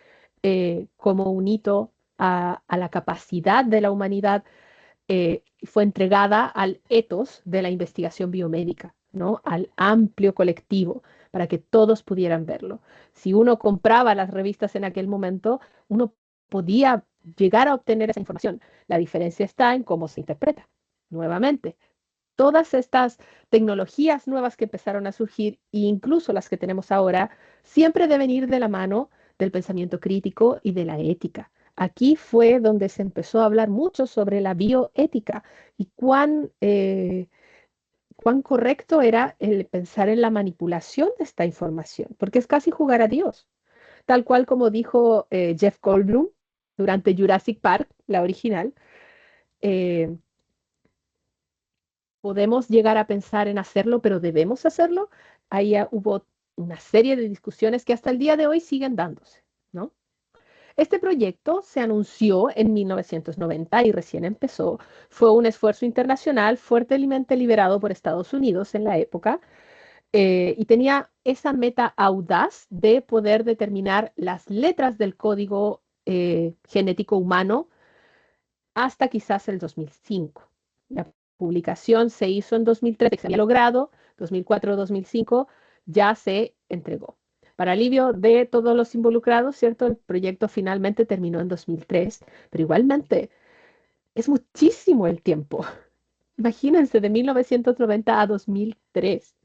como un hito a la capacidad de la humanidad, fue entregada al ethos de la investigación biomédica, ¿no? Al amplio colectivo, para que todos pudieran verlo. Si uno compraba las revistas en aquel momento, uno podía llegar a obtener esa información. La diferencia está en cómo se interpreta. Nuevamente, todas estas tecnologías nuevas que empezaron a surgir, e incluso las que tenemos ahora, siempre deben ir de la mano del pensamiento crítico y de la ética. Aquí fue donde se empezó a hablar mucho sobre la bioética y cuán correcto era el pensar en la manipulación de esta información, porque es casi jugar a Dios, tal cual como dijo Jeff Goldblum durante Jurassic Park, la original. eh, Podemos llegar a pensar en hacerlo, pero debemos hacerlo. Ahí hubo una serie de discusiones que hasta el día de hoy siguen dándose, ¿no? Este proyecto se anunció en 1990 y recién empezó. Fue un esfuerzo internacional fuertemente liderado por Estados Unidos en la época, y tenía esa meta audaz de poder determinar las letras del código genético humano hasta quizás el 2005. La publicación se hizo en 2003, se había logrado, 2004-2005 ya se entregó. Para alivio de todos los involucrados, ¿cierto? El proyecto finalmente terminó en 2003, pero igualmente es muchísimo el tiempo. Imagínense, de 1990 a 2003,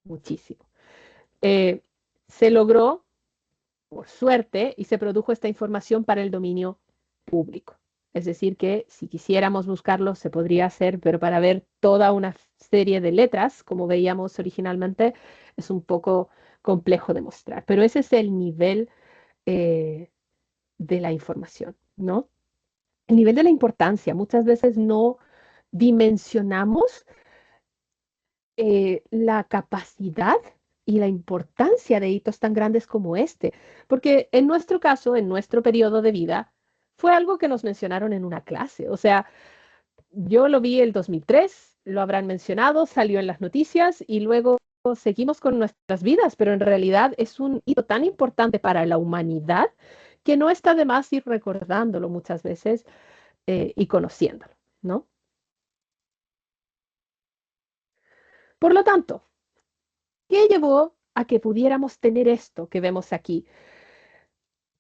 muchísimo. Eh, Se logró, por suerte, y se produjo esta información para el dominio público. Es decir, que si quisiéramos buscarlo, se podría hacer, pero para ver toda una serie de letras, como veíamos originalmente, es un poco complejo de mostrar. Pero ese es el nivel eh, de la información, ¿no? El nivel de la importancia. Muchas veces no dimensionamos la capacidad y la importancia de hitos tan grandes como este, porque en nuestro caso, en nuestro periodo de vida, fue algo que nos mencionaron en una clase. O sea, yo lo vi el 2003, lo habrán mencionado, salió en las noticias y luego seguimos con nuestras vidas, pero en realidad es un hito tan importante para la humanidad que no está de más ir recordándolo muchas veces y conociéndolo, ¿no? Por lo tanto, ¿qué llevó a que pudiéramos tener esto que vemos aquí?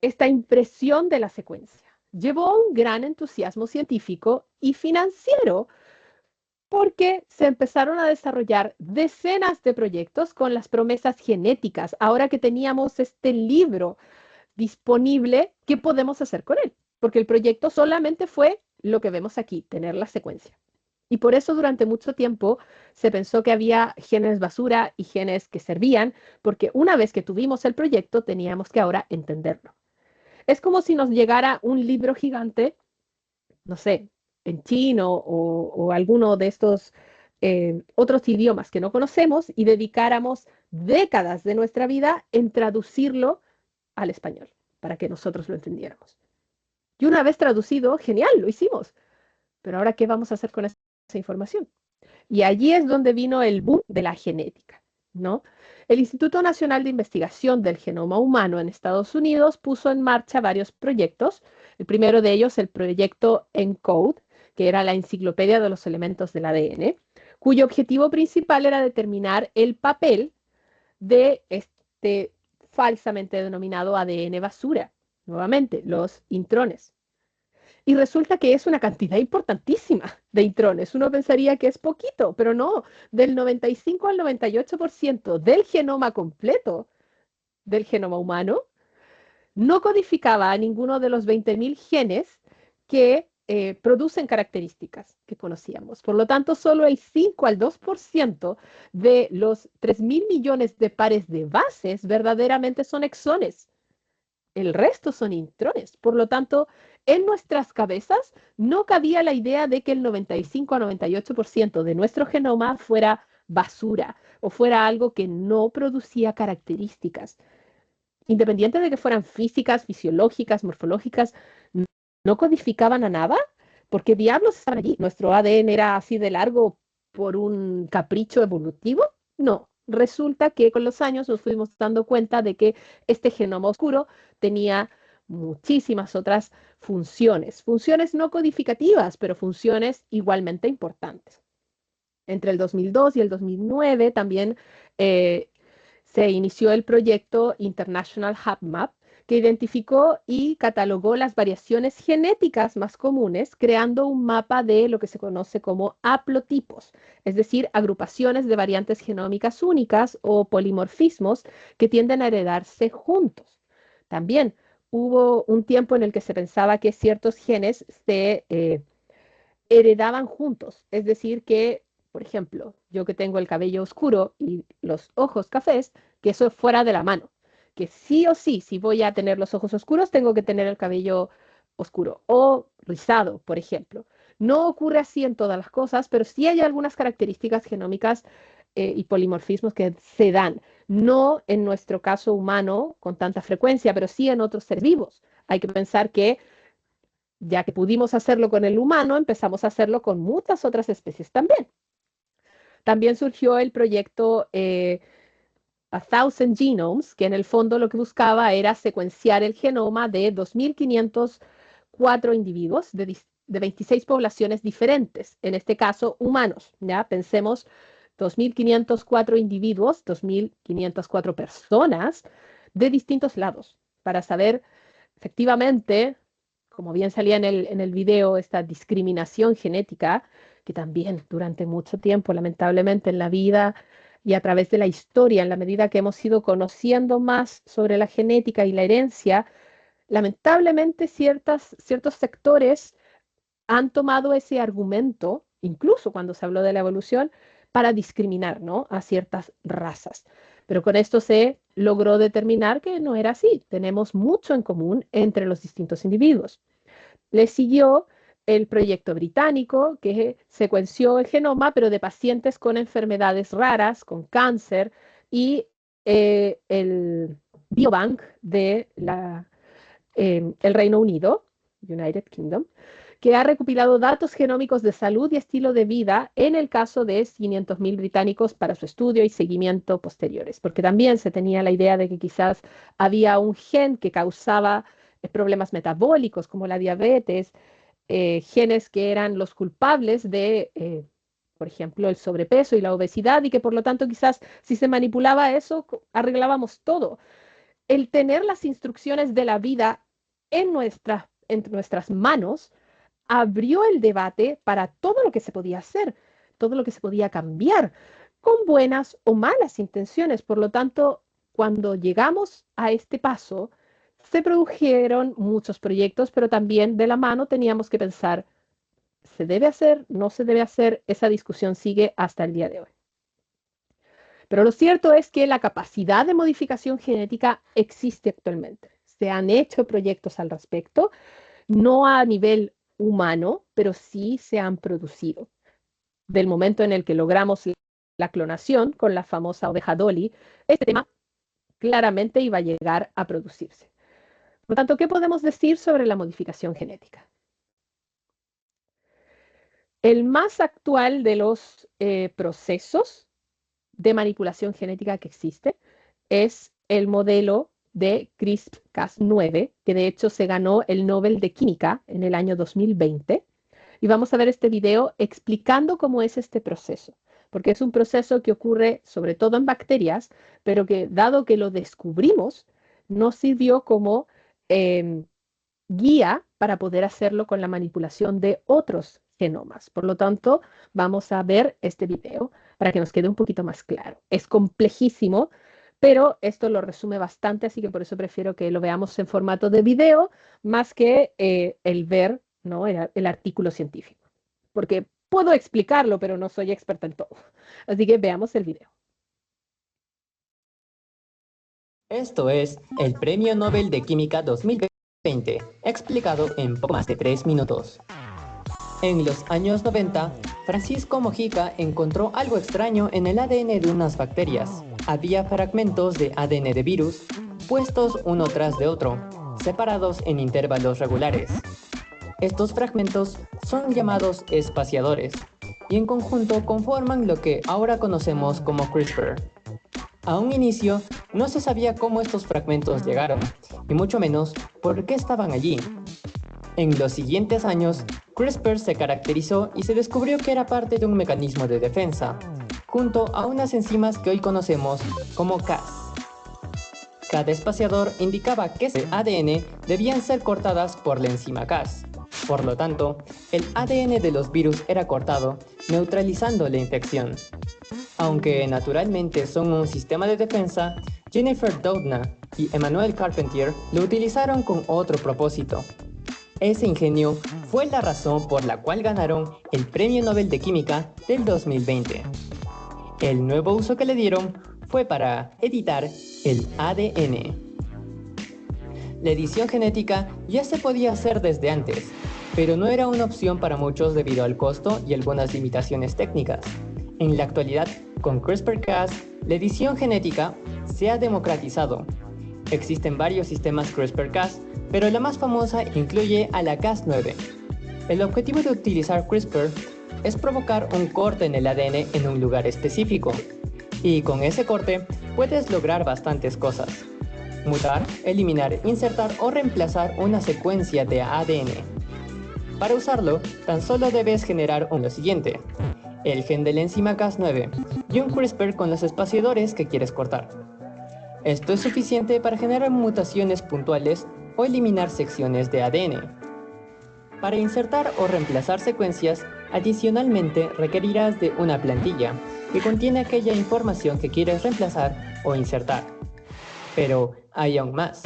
Esta impresión de la secuencia. Llevó a un gran entusiasmo científico y financiero porque se empezaron a desarrollar decenas de proyectos con las promesas genéticas. Ahora que teníamos este libro disponible, ¿qué podemos hacer con él? Porque el proyecto solamente fue lo que vemos aquí, tener la secuencia. Y por eso durante mucho tiempo se pensó que había genes basura y genes que servían, porque una vez que tuvimos el proyecto teníamos que ahora entenderlo. Es como si nos llegara un libro gigante, no sé, en chino o alguno de estos otros idiomas que no conocemos y dedicáramos décadas de nuestra vida en traducirlo al español para que nosotros lo entendiéramos. Y una vez traducido, genial, lo hicimos. Pero ahora, ¿qué vamos a hacer con esa información? Y allí es donde vino el boom de la genética, ¿no? El Instituto Nacional de Investigación del Genoma Humano en Estados Unidos puso en marcha varios proyectos. El primero de ellos, el proyecto ENCODE, que era la enciclopedia de los elementos del ADN, cuyo objetivo principal era determinar el papel de este falsamente denominado ADN basura, nuevamente, los intrones. Y resulta que es una cantidad importantísima de intrones. Uno pensaría que es poquito, pero no. Del 95 al 98% del genoma completo del genoma humano no codificaba a ninguno de los 20.000 genes que producen características que conocíamos. Por lo tanto, solo el 5 al 2% de los 3.000 millones de pares de bases verdaderamente son exones. El resto son intrones. Por lo tanto, en nuestras cabezas no cabía la idea de que el 95 a 98% de nuestro genoma fuera basura o fuera algo que no producía características. Independiente de que fueran físicas, fisiológicas, morfológicas, no codificaban a nada, porque diablos estaban allí. ¿Nuestro ADN era así de largo por un capricho evolutivo? No. Resulta que con los años nos fuimos dando cuenta de que este genoma oscuro tenía muchísimas otras funciones, funciones no codificativas, pero funciones igualmente importantes. Entre el 2002 y el 2009 también se inició el proyecto International HapMap, que identificó y catalogó las variaciones genéticas más comunes, creando un mapa de lo que se conoce como haplotipos, es decir, agrupaciones de variantes genómicas únicas o polimorfismos que tienden a heredarse juntos. También hubo un tiempo en el que se pensaba que ciertos genes se heredaban juntos. Es decir, que, por ejemplo, yo que tengo el cabello oscuro y los ojos cafés, que eso fuera de la mano. Que sí o sí, si voy a tener los ojos oscuros, tengo que tener el cabello oscuro o rizado, por ejemplo. No ocurre así en todas las cosas, pero sí hay algunas características genómicas y polimorfismos que se dan. No en nuestro caso humano con tanta frecuencia, pero sí en otros seres vivos. Hay que pensar que ya que pudimos hacerlo con el humano, empezamos a hacerlo con muchas otras especies también. También surgió el proyecto A Thousand Genomes, que en el fondo lo que buscaba era secuenciar el genoma de 2.504 individuos de 26 poblaciones diferentes, en este caso humanos. ¿Ya? Pensemos 2.504 individuos, 2.504 personas de distintos lados, para saber efectivamente, como bien salía en el video, esta discriminación genética, que también durante mucho tiempo, lamentablemente, en la vida y a través de la historia, en la medida que hemos ido conociendo más sobre la genética y la herencia, lamentablemente ciertos sectores han tomado ese argumento, incluso cuando se habló de la evolución, para discriminar, ¿no?, a ciertas razas. Pero con esto se logró determinar que no era así. Tenemos mucho en común entre los distintos individuos. Le siguió el proyecto británico que secuenció el genoma, pero de pacientes con enfermedades raras, con cáncer, y el Biobank de el Reino Unido, United Kingdom, que ha recopilado datos genómicos de salud y estilo de vida en el caso de 500.000 británicos para su estudio y seguimiento posteriores, porque también se tenía la idea de que quizás había un gen que causaba problemas metabólicos como la diabetes, genes que eran los culpables de, por ejemplo, el sobrepeso y la obesidad, y que por lo tanto quizás si se manipulaba eso, arreglábamos todo. El tener las instrucciones de la vida en nuestras manos abrió el debate para todo lo que se podía hacer, todo lo que se podía cambiar, con buenas o malas intenciones. Por lo tanto, cuando llegamos a este paso, se produjeron muchos proyectos, pero también de la mano teníamos que pensar, ¿se debe hacer? ¿No se debe hacer? Esa discusión sigue hasta el día de hoy. Pero lo cierto es que la capacidad de modificación genética existe actualmente. Se han hecho proyectos al respecto, no a nivel humano, pero sí se han producido. Del momento en el que logramos la clonación con la famosa oveja Dolly, este tema claramente iba a llegar a producirse. Por lo tanto, ¿qué podemos decir sobre la modificación genética? El más actual de los procesos de manipulación genética que existe es el modelo de CRISPR-Cas9, que de hecho se ganó el Nobel de Química en el año 2020. Y vamos a ver este video explicando cómo es este proceso, porque es un proceso que ocurre sobre todo en bacterias, pero que dado que lo descubrimos, nos sirvió como guía para poder hacerlo con la manipulación de otros genomas. Por lo tanto, vamos a ver este video para que nos quede un poquito más claro. Es complejísimo, pero esto lo resume bastante, así que por eso prefiero que lo veamos en formato de video más que el ver, ¿no?, el artículo científico. Porque puedo explicarlo, pero no soy experta en todo. Así que veamos el video. Esto es el Premio Nobel de Química 2020, explicado en poco más de 3 minutos. En los años 90, Francisco Mojica encontró algo extraño en el ADN de unas bacterias. Había fragmentos de ADN de virus puestos uno tras de otro, separados en intervalos regulares. Estos fragmentos son llamados espaciadores y en conjunto conforman lo que ahora conocemos como CRISPR. A un inicio, no se sabía cómo estos fragmentos llegaron, y mucho menos por qué estaban allí. En los siguientes años, CRISPR se caracterizó y se descubrió que era parte de un mecanismo de defensa, junto a unas enzimas que hoy conocemos como Cas. Cada espaciador indicaba que ese ADN debían ser cortadas por la enzima Cas. Por lo tanto, el ADN de los virus era cortado, neutralizando la infección. Aunque naturalmente son un sistema de defensa, Jennifer Doudna, y Emmanuel Carpentier lo utilizaron con otro propósito. Ese ingenio fue la razón por la cual ganaron el Premio Nobel de Química del 2020. El nuevo uso que le dieron fue para editar el ADN. La edición genética ya se podía hacer desde antes, pero no era una opción para muchos debido al costo y algunas limitaciones técnicas. En la actualidad, con CRISPR-Cas, la edición genética se ha democratizado. Existen varios sistemas CRISPR-Cas, pero la más famosa incluye a la Cas9. El objetivo de utilizar CRISPR es provocar un corte en el ADN en un lugar específico. Y con ese corte puedes lograr bastantes cosas. Mutar, eliminar, insertar o reemplazar una secuencia de ADN. Para usarlo, tan solo debes generar lo siguiente: el gen de la enzima Cas9 y un CRISPR con los espaciadores que quieres cortar. Esto es suficiente para generar mutaciones puntuales o eliminar secciones de ADN. Para insertar o reemplazar secuencias, adicionalmente requerirás de una plantilla que contiene aquella información que quieres reemplazar o insertar. Pero hay aún más.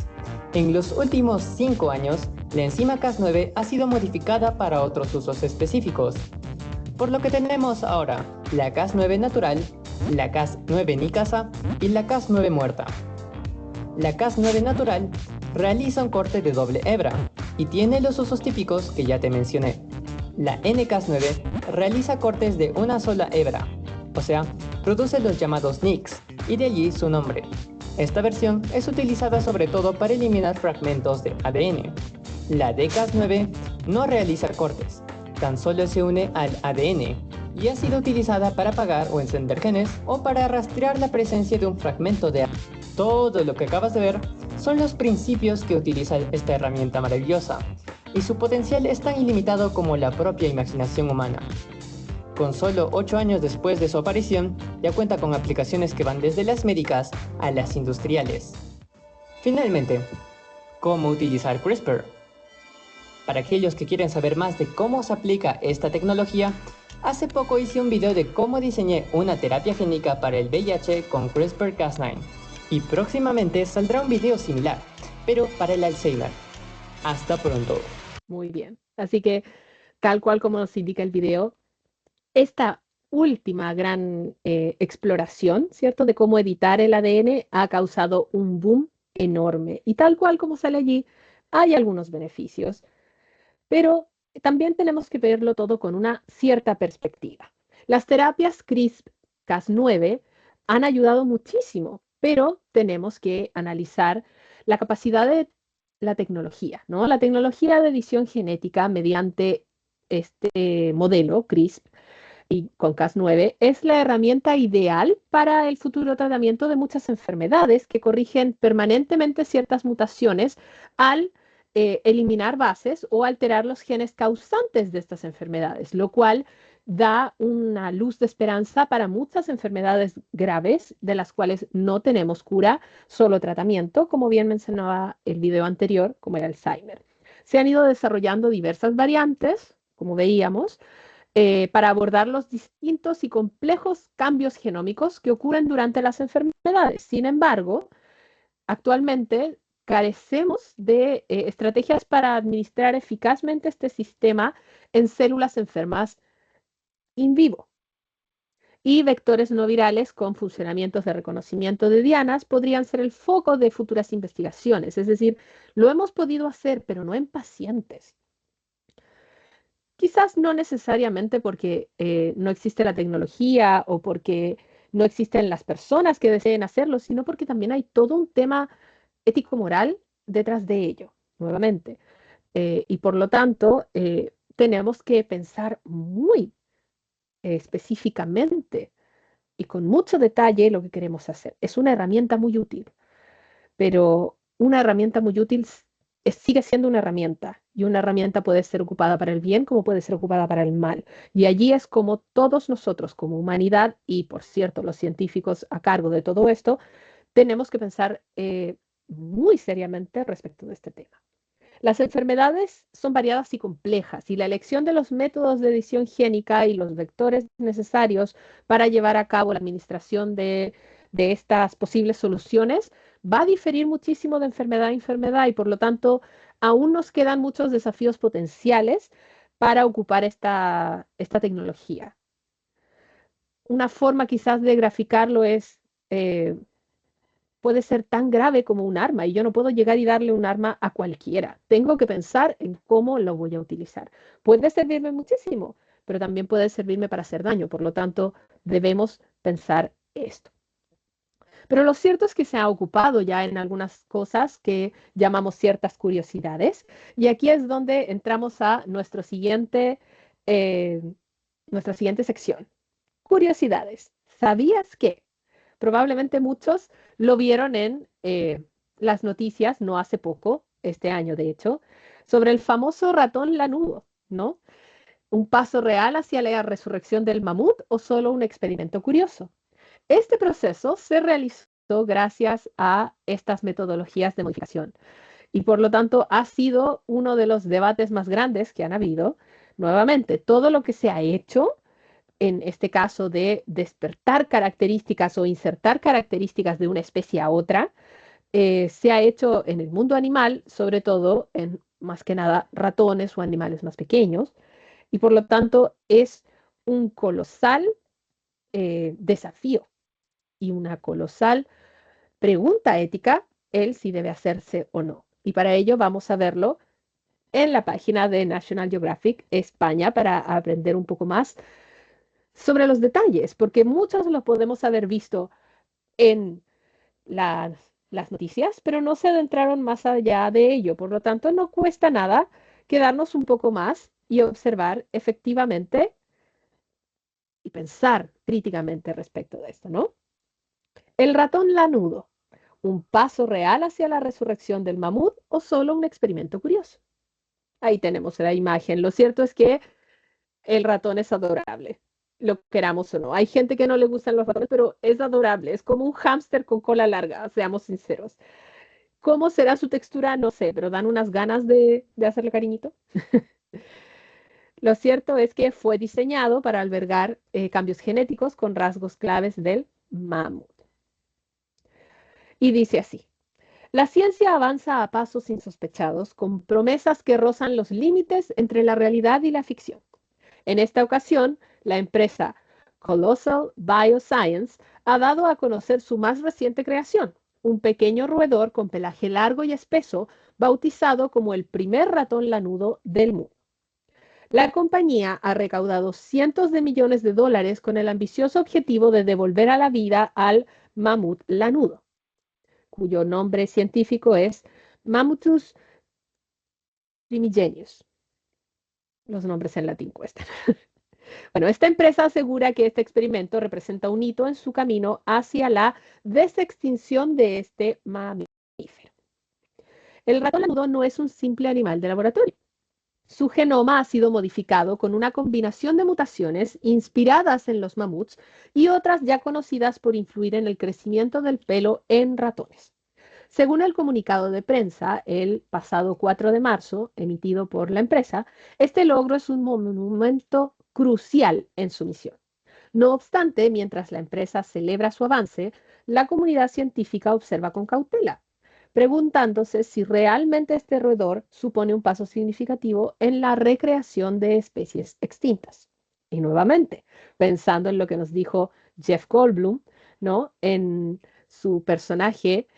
En los últimos 5 años, la enzima Cas9 ha sido modificada para otros usos específicos, por lo que tenemos ahora la Cas9 natural, la Cas9 nicasa y la Cas9 muerta. La Cas9 natural realiza un corte de doble hebra y tiene los usos típicos que ya te mencioné. La N-Cas9 realiza cortes de una sola hebra, o sea, produce los llamados NICs, y de allí su nombre. Esta versión es utilizada sobre todo para eliminar fragmentos de ADN. La D-Cas9 no realiza cortes, tan solo se une al ADN y ha sido utilizada para apagar o encender genes o para rastrear la presencia de un fragmento de ADN. Todo lo que acabas de ver son los principios que utiliza esta herramienta maravillosa, y su potencial es tan ilimitado como la propia imaginación humana. Con solo 8 años después de su aparición, ya cuenta con aplicaciones que van desde las médicas a las industriales. Finalmente, ¿cómo utilizar CRISPR? Para aquellos que quieren saber más de cómo se aplica esta tecnología, hace poco hice un video de cómo diseñé una terapia génica para el VIH con CRISPR-Cas9. Y próximamente saldrá un video similar, pero para el Alzheimer. Hasta pronto. Muy bien. Así que, tal cual como nos indica el video, esta última gran exploración, ¿cierto?, de cómo editar el ADN ha causado un boom enorme. Y tal cual como sale allí, hay algunos beneficios, pero también tenemos que verlo todo con una cierta perspectiva. Las terapias CRISPR-Cas9 han ayudado muchísimo, pero tenemos que analizar la capacidad de la tecnología, ¿no? La tecnología de edición genética mediante este modelo CRISPR y con Cas9 es la herramienta ideal para el futuro tratamiento de muchas enfermedades que corrigen permanentemente ciertas mutaciones al eliminar bases o alterar los genes causantes de estas enfermedades, lo cual da una luz de esperanza para muchas enfermedades graves de las cuales no tenemos cura, solo tratamiento, como bien mencionaba el video anterior, como el Alzheimer. Se han ido desarrollando diversas variantes, como veíamos, para abordar los distintos y complejos cambios genómicos que ocurren durante las enfermedades. Sin embargo, actualmente carecemos de estrategias para administrar eficazmente este sistema en células enfermas in vivo. Y vectores no virales con funcionamientos de reconocimiento de dianas podrían ser el foco de futuras investigaciones. Es decir, lo hemos podido hacer, pero no en pacientes. Quizás no necesariamente porque no existe la tecnología o porque no existen las personas que deseen hacerlo, sino porque también hay todo un tema ético-moral detrás de ello, nuevamente. Y por lo tanto, tenemos que pensar muy específicamente y con mucho detalle lo que queremos hacer. Es una herramienta muy útil, pero una herramienta muy útil sigue siendo una herramienta, y una herramienta puede ser ocupada para el bien como puede ser ocupada para el mal. Y allí es como todos nosotros como humanidad, y por cierto los científicos a cargo de todo esto, tenemos que pensar muy seriamente respecto de este tema. Las enfermedades son variadas y complejas, y la elección de los métodos de edición génica y los vectores necesarios para llevar a cabo la administración de estas posibles soluciones va a diferir muchísimo de enfermedad a enfermedad y por lo tanto aún nos quedan muchos desafíos potenciales para ocupar esta tecnología. Una forma quizás de graficarlo es, puede ser tan grave como un arma y yo no puedo llegar y darle un arma a cualquiera. Tengo que pensar en cómo lo voy a utilizar. Puede servirme muchísimo, pero también puede servirme para hacer daño. Por lo tanto, debemos pensar esto. Pero lo cierto es que se ha ocupado ya en algunas cosas que llamamos ciertas curiosidades. Y aquí es donde entramos a eh, nuestra siguiente sección. Curiosidades. ¿Sabías que? Probablemente muchos lo vieron en las noticias no hace poco, este año de hecho, sobre el famoso ratón lanudo, ¿no? ¿Un paso real hacia la resurrección del mamut o solo un experimento curioso? Este proceso se realizó gracias a estas metodologías de modificación y por lo tanto ha sido uno de los debates más grandes que han habido. Nuevamente, todo lo que se ha hecho en este caso de despertar características o insertar características de una especie a otra, se ha hecho en el mundo animal, sobre todo en más que nada ratones o animales más pequeños, y por lo tanto es un colosal desafío y una colosal pregunta ética el si debe hacerse o no. Y para ello vamos a verlo en la página de National Geographic España para aprender un poco más sobre los detalles, porque muchos los podemos haber visto en las noticias, pero no se adentraron más allá de ello. Por lo tanto, no cuesta nada quedarnos un poco más y observar efectivamente y pensar críticamente respecto de esto, ¿no? El ratón lanudo, ¿un paso real hacia la resurrección del mamut o solo un experimento curioso? Ahí tenemos la imagen. Lo cierto es que el ratón es adorable, lo queramos o no. Hay gente que no le gustan los ratones, pero es adorable. Es como un hámster con cola larga, seamos sinceros. ¿Cómo será su textura? No sé, pero dan unas ganas de hacerle cariñito. Lo cierto es que fue diseñado para albergar cambios genéticos con rasgos claves del mamut. Y dice así. La ciencia avanza a pasos insospechados, con promesas que rozan los límites entre la realidad y la ficción. En esta ocasión, la empresa Colossal Bioscience ha dado a conocer su más reciente creación, un pequeño roedor con pelaje largo y espeso, bautizado como el primer ratón lanudo del mundo. La compañía ha recaudado cientos de millones de dólares con el ambicioso objetivo de devolver a la vida al mamut lanudo, cuyo nombre científico es Mammutus primigenius. Los nombres en latín cuestan. Bueno, esta empresa asegura que este experimento representa un hito en su camino hacia la desextinción de este mamífero. El ratón lanudo no es un simple animal de laboratorio. Su genoma ha sido modificado con una combinación de mutaciones inspiradas en los mamuts y otras ya conocidas por influir en el crecimiento del pelo en ratones. Según el comunicado de prensa, el pasado 4 de marzo, emitido por la empresa, este logro es un monumento crucial en su misión. No obstante, mientras la empresa celebra su avance, la comunidad científica observa con cautela, preguntándose si realmente este roedor supone un paso significativo en la recreación de especies extintas. Y nuevamente, pensando en lo que nos dijo Jeff Goldblum, ¿no? En su personaje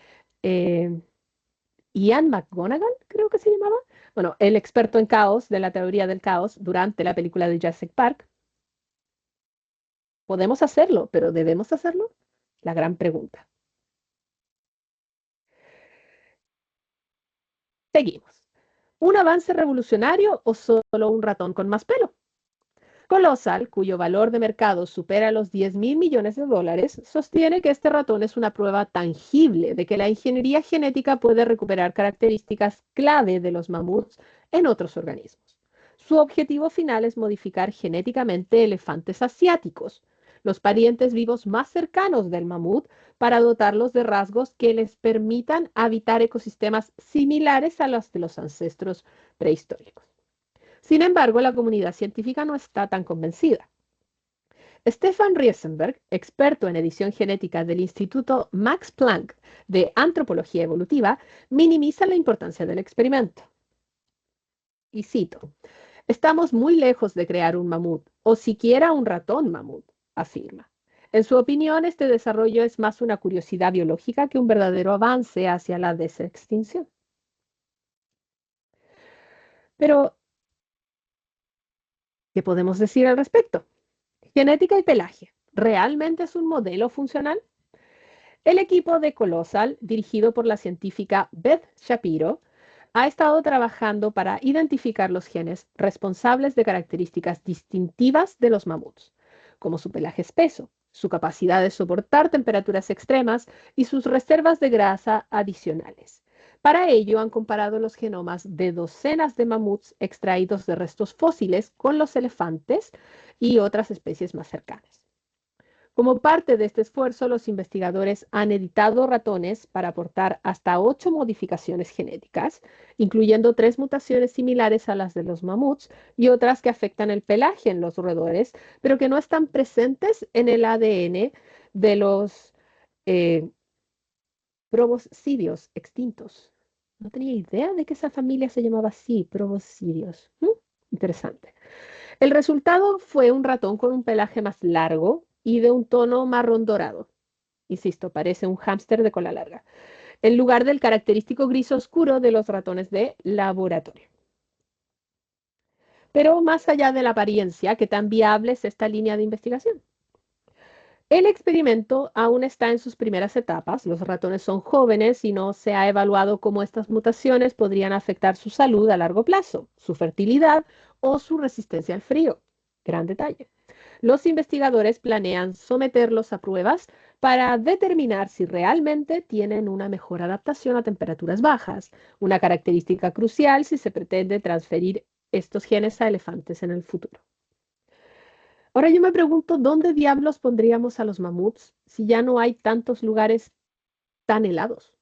Ian McGonagall, creo que se llamaba. Bueno, el experto en caos, de la teoría del caos, durante la película de Jurassic Park. Podemos hacerlo, pero ¿debemos hacerlo? La gran pregunta. Seguimos. ¿Un avance revolucionario o solo un ratón con más pelo? Colossal, cuyo valor de mercado supera los 10.000 millones de dólares, sostiene que este ratón es una prueba tangible de que la ingeniería genética puede recuperar características clave de los mamuts en otros organismos. Su objetivo final es modificar genéticamente elefantes asiáticos, los parientes vivos más cercanos del mamut, para dotarlos de rasgos que les permitan habitar ecosistemas similares a los de los ancestros prehistóricos. Sin embargo, la comunidad científica no está tan convencida. Stefan Riesenberg, experto en edición genética del Instituto Max Planck de Antropología Evolutiva, minimiza la importancia del experimento. Y cito, estamos muy lejos de crear un mamut, o siquiera un ratón mamut, afirma. En su opinión, este desarrollo es más una curiosidad biológica que un verdadero avance hacia la desextinción. Pero, ¿qué podemos decir al respecto? Genética y pelaje. ¿Realmente es un modelo funcional? El equipo de Colossal, dirigido por la científica Beth Shapiro, ha estado trabajando para identificar los genes responsables de características distintivas de los mamuts, como su pelaje espeso, su capacidad de soportar temperaturas extremas y sus reservas de grasa adicionales. Para ello han comparado los genomas de docenas de mamuts extraídos de restos fósiles con los elefantes y otras especies más cercanas. Como parte de este esfuerzo, los investigadores han editado ratones para aportar hasta 8 modificaciones genéticas, incluyendo 3 mutaciones similares a las de los mamuts y otras que afectan el pelaje en los roedores, pero que no están presentes en el ADN de los proboscidios extintos. No tenía idea de que esa familia se llamaba así, proboscidios. Interesante. El resultado fue un ratón con un pelaje más largo y de un tono marrón dorado. Insisto, parece un hámster de cola larga, en lugar del característico gris oscuro de los ratones de laboratorio. Pero más allá de la apariencia, ¿qué tan viable es esta línea de investigación? El experimento aún está en sus primeras etapas. Los ratones son jóvenes y no se ha evaluado cómo estas mutaciones podrían afectar su salud a largo plazo, su fertilidad o su resistencia al frío. Gran detalle. Los investigadores planean someterlos a pruebas para determinar si realmente tienen una mejor adaptación a temperaturas bajas, una característica crucial si se pretende transferir estos genes a elefantes en el futuro. Ahora yo me pregunto, ¿dónde diablos pondríamos a los mamuts si ya no hay tantos lugares tan helados?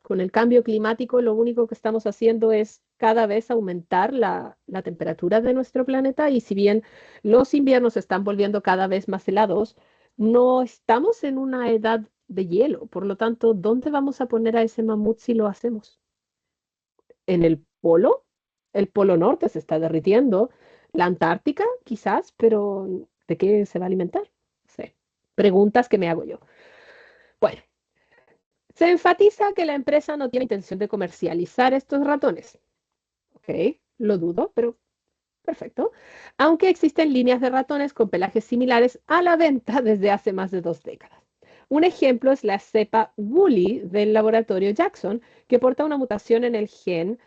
Con el cambio climático, lo único que estamos haciendo es cada vez aumentar la temperatura de nuestro planeta y si bien los inviernos se están volviendo cada vez más helados, no estamos en una edad de hielo. Por lo tanto, ¿dónde vamos a poner a ese mamut si lo hacemos? ¿En el polo? El polo norte se está derritiendo. La Antártica, quizás, pero ¿de qué se va a alimentar? No sé. Preguntas que me hago yo. Bueno. Se enfatiza que la empresa no tiene intención de comercializar estos ratones. Ok, lo dudo, pero perfecto. Aunque existen líneas de ratones con pelajes similares a la venta desde hace más de 2 décadas. Un ejemplo es la cepa Woolly del laboratorio Jackson, que porta una mutación en el gen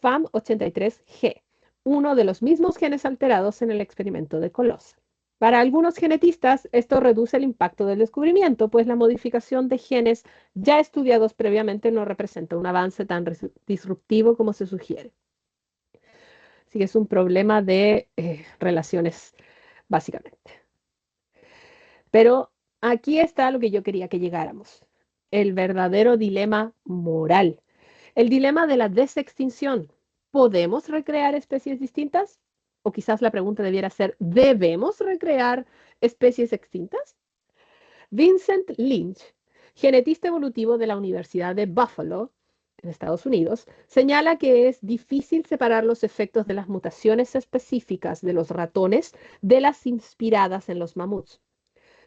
FAM83G, uno de los mismos genes alterados en el experimento de Colossal. Para algunos genetistas, esto reduce el impacto del descubrimiento, pues la modificación de genes ya estudiados previamente no representa un avance tan disruptivo como se sugiere. Así que es un problema de relaciones, básicamente. Pero aquí está lo que yo quería que llegáramos, el verdadero dilema moral, el dilema de la desextinción. ¿Podemos recrear especies distintas? O quizás la pregunta debiera ser, ¿debemos recrear especies extintas? Vincent Lynch, genetista evolutivo de la Universidad de Buffalo, en Estados Unidos, señala que es difícil separar los efectos de las mutaciones específicas de los ratones de las inspiradas en los mamuts.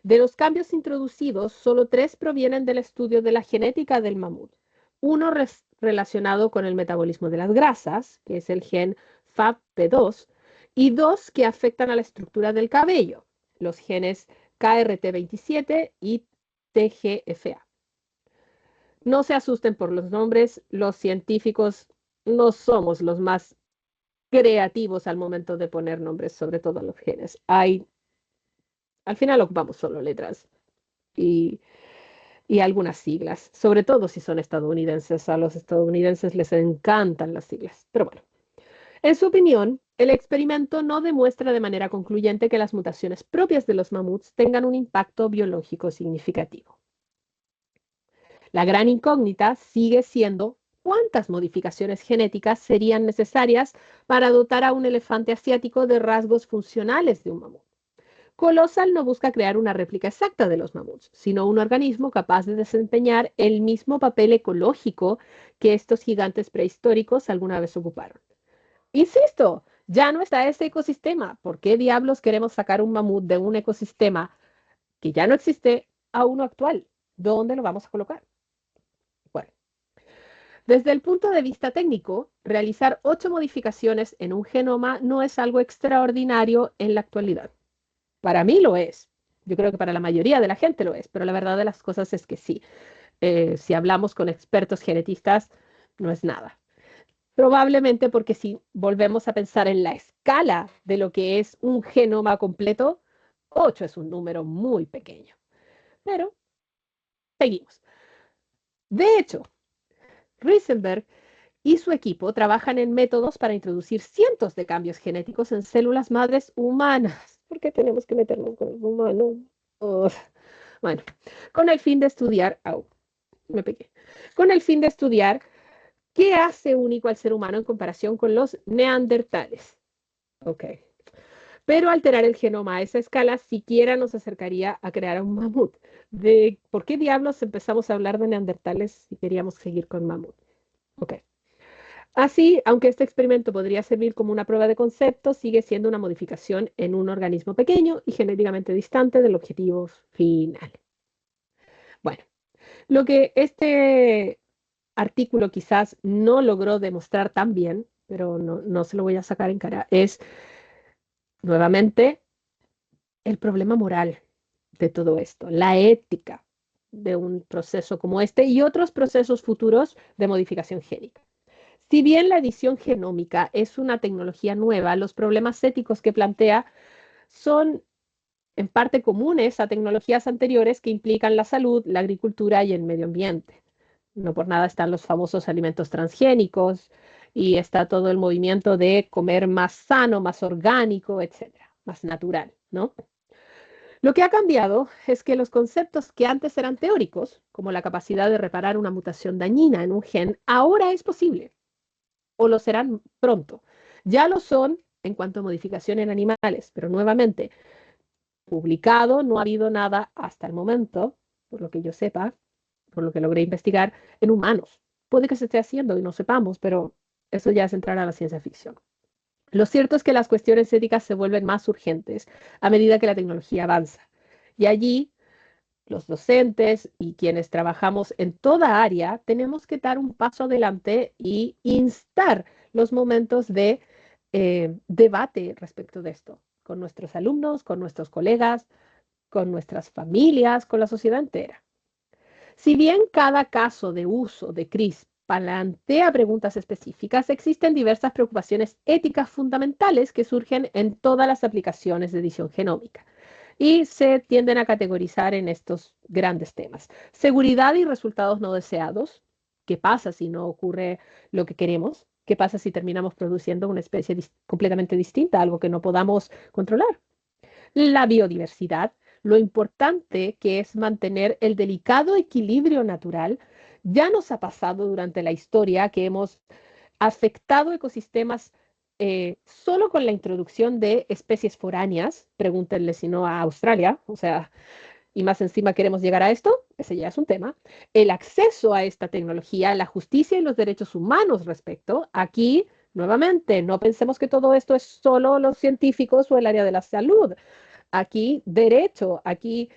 De los cambios introducidos, solo 3 provienen del estudio de la genética del mamut. Uno relacionado con el metabolismo de las grasas, que es el gen FABP2, y 2 que afectan a la estructura del cabello, los genes KRT27 y TGFA. No se asusten por los nombres, los científicos no somos los más creativos al momento de poner nombres sobre todo a los genes. Al final ocupamos solo letras y algunas siglas, sobre todo si son estadounidenses. A los estadounidenses les encantan las siglas, pero bueno. En su opinión, el experimento no demuestra de manera concluyente que las mutaciones propias de los mamuts tengan un impacto biológico significativo. La gran incógnita sigue siendo cuántas modificaciones genéticas serían necesarias para dotar a un elefante asiático de rasgos funcionales de un mamut. Colossal no busca crear una réplica exacta de los mamuts, sino un organismo capaz de desempeñar el mismo papel ecológico que estos gigantes prehistóricos alguna vez ocuparon. Insisto, ya no está ese ecosistema. ¿Por qué diablos queremos sacar un mamut de un ecosistema que ya no existe a uno actual? ¿Dónde lo vamos a colocar? Bueno, desde el punto de vista técnico, realizar 8 modificaciones en un genoma no es algo extraordinario en la actualidad. Para mí lo es. Yo creo que para la mayoría de la gente lo es, pero la verdad de las cosas es que sí. Si hablamos con expertos genetistas, no es nada. Probablemente porque si volvemos a pensar en la escala de lo que es un genoma completo, 8 es un número muy pequeño. Pero seguimos. De hecho, Risenberg y su equipo trabajan en métodos para introducir cientos de cambios genéticos en células madres humanas. ¿Por qué tenemos que meternos con los humanos? Oh. Bueno, con el fin de estudiar, me pegué, con el fin de estudiar qué hace único al ser humano en comparación con los neandertales. Ok. Pero alterar el genoma a esa escala siquiera nos acercaría a crear a un mamut. ¿Por qué diablos empezamos a hablar de neandertales si queríamos seguir con mamut? Ok. Así, aunque este experimento podría servir como una prueba de concepto, sigue siendo una modificación en un organismo pequeño y genéticamente distante del objetivo final. Bueno, lo que este artículo quizás no logró demostrar tan bien, pero no se lo voy a sacar en cara, es nuevamente el problema moral de todo esto, la ética de un proceso como este y otros procesos futuros de modificación génica. Si bien la edición genómica es una tecnología nueva, los problemas éticos que plantea son en parte comunes a tecnologías anteriores que implican la salud, la agricultura y el medio ambiente. No por nada están los famosos alimentos transgénicos y está todo el movimiento de comer más sano, más orgánico, etcétera, más natural, ¿no? Lo que ha cambiado es que los conceptos que antes eran teóricos, como la capacidad de reparar una mutación dañina en un gen, ahora es posible o lo serán pronto. Ya lo son en cuanto a modificación en animales, pero nuevamente, publicado no ha habido nada hasta el momento, por lo que yo sepa, por lo que logré investigar, en humanos. Puede que se esté haciendo y no sepamos, pero eso ya es entrar a la ciencia ficción. Lo cierto es que las cuestiones éticas se vuelven más urgentes a medida que la tecnología avanza. Y allí, los docentes y quienes trabajamos en toda área, tenemos que dar un paso adelante y instar los momentos de debate respecto de esto, con nuestros alumnos, con nuestros colegas, con nuestras familias, con la sociedad entera. Si bien cada caso de uso de CRISPR plantea preguntas específicas, existen diversas preocupaciones éticas fundamentales que surgen en todas las aplicaciones de edición genómica y se tienden a categorizar en estos grandes temas. Seguridad y resultados no deseados. ¿Qué pasa si no ocurre lo que queremos? ¿Qué pasa si terminamos produciendo una especie completamente distinta, algo que no podamos controlar? La biodiversidad, lo importante que es mantener el delicado equilibrio natural. Ya nos ha pasado durante la historia que hemos afectado ecosistemas solo con la introducción de especies foráneas. Pregúntenle si no a Australia, o sea, y más encima queremos llegar a esto, ese ya es un tema. El acceso a esta tecnología, la justicia y los derechos humanos respecto. Aquí, nuevamente, no pensemos que todo esto es solo los científicos o el área de la salud. Aquí, derecho, aquí,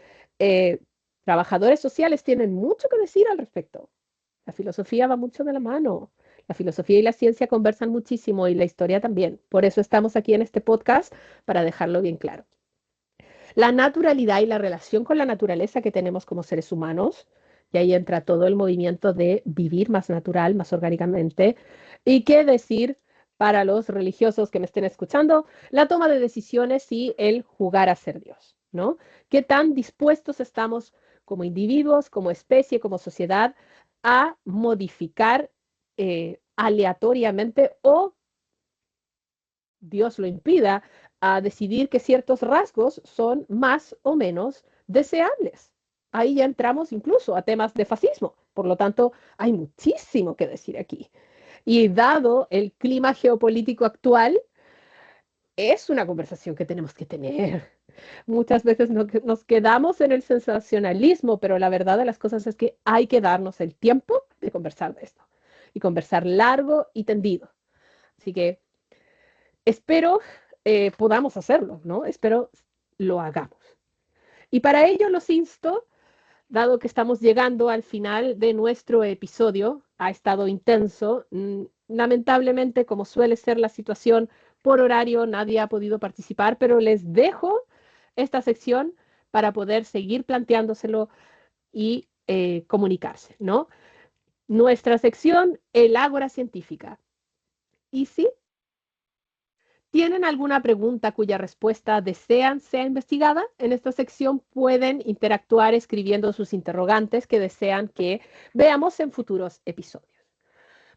trabajadores sociales tienen mucho que decir al respecto. La filosofía va mucho de la mano. La filosofía y la ciencia conversan muchísimo y la historia también. Por eso estamos aquí en este podcast para dejarlo bien claro. La naturalidad y la relación con la naturaleza que tenemos como seres humanos, y ahí entra todo el movimiento de vivir más natural, más orgánicamente, y qué decir para los religiosos que me estén escuchando, la toma de decisiones y el jugar a ser Dios, ¿no? ¿Qué tan dispuestos estamos como individuos, como especie, como sociedad a modificar aleatoriamente o Dios lo impida, a decidir que ciertos rasgos son más o menos deseables? Ahí ya entramos incluso a temas de fascismo. Por lo tanto, hay muchísimo que decir aquí. Y dado el clima geopolítico actual, es una conversación que tenemos que tener. Muchas veces nos quedamos en el sensacionalismo, pero la verdad de las cosas es que hay que darnos el tiempo de conversar de esto y conversar largo y tendido. Así que espero podamos hacerlo, ¿no? Espero lo hagamos. Y para ello los insto, dado que estamos llegando al final de nuestro episodio, ha estado intenso. Lamentablemente, como suele ser la situación por horario, nadie ha podido participar, pero les dejo esta sección para poder seguir planteándoselo y comunicarse, ¿no? Nuestra sección, el Ágora Científica. Y sí, ¿tienen alguna pregunta cuya respuesta desean sea investigada? En esta sección pueden interactuar escribiendo sus interrogantes que desean que veamos en futuros episodios.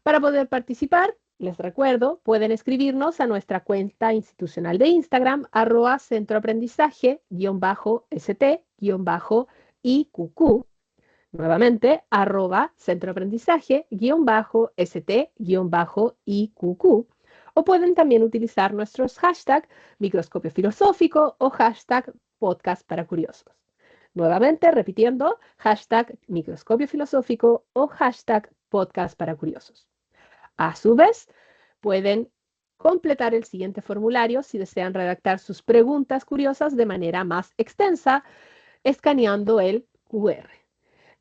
Para poder participar, les recuerdo, pueden escribirnos a nuestra cuenta institucional de Instagram, @centroaprendizaje_st_IQQ. Nuevamente, @centroaprendizaje_st_IQQ. O pueden también utilizar nuestros hashtag microscopio filosófico o hashtag podcast para curiosos. Nuevamente, repitiendo, hashtag microscopio filosófico o hashtag podcast para curiosos. A su vez, pueden completar el siguiente formulario si desean redactar sus preguntas curiosas de manera más extensa, escaneando el QR.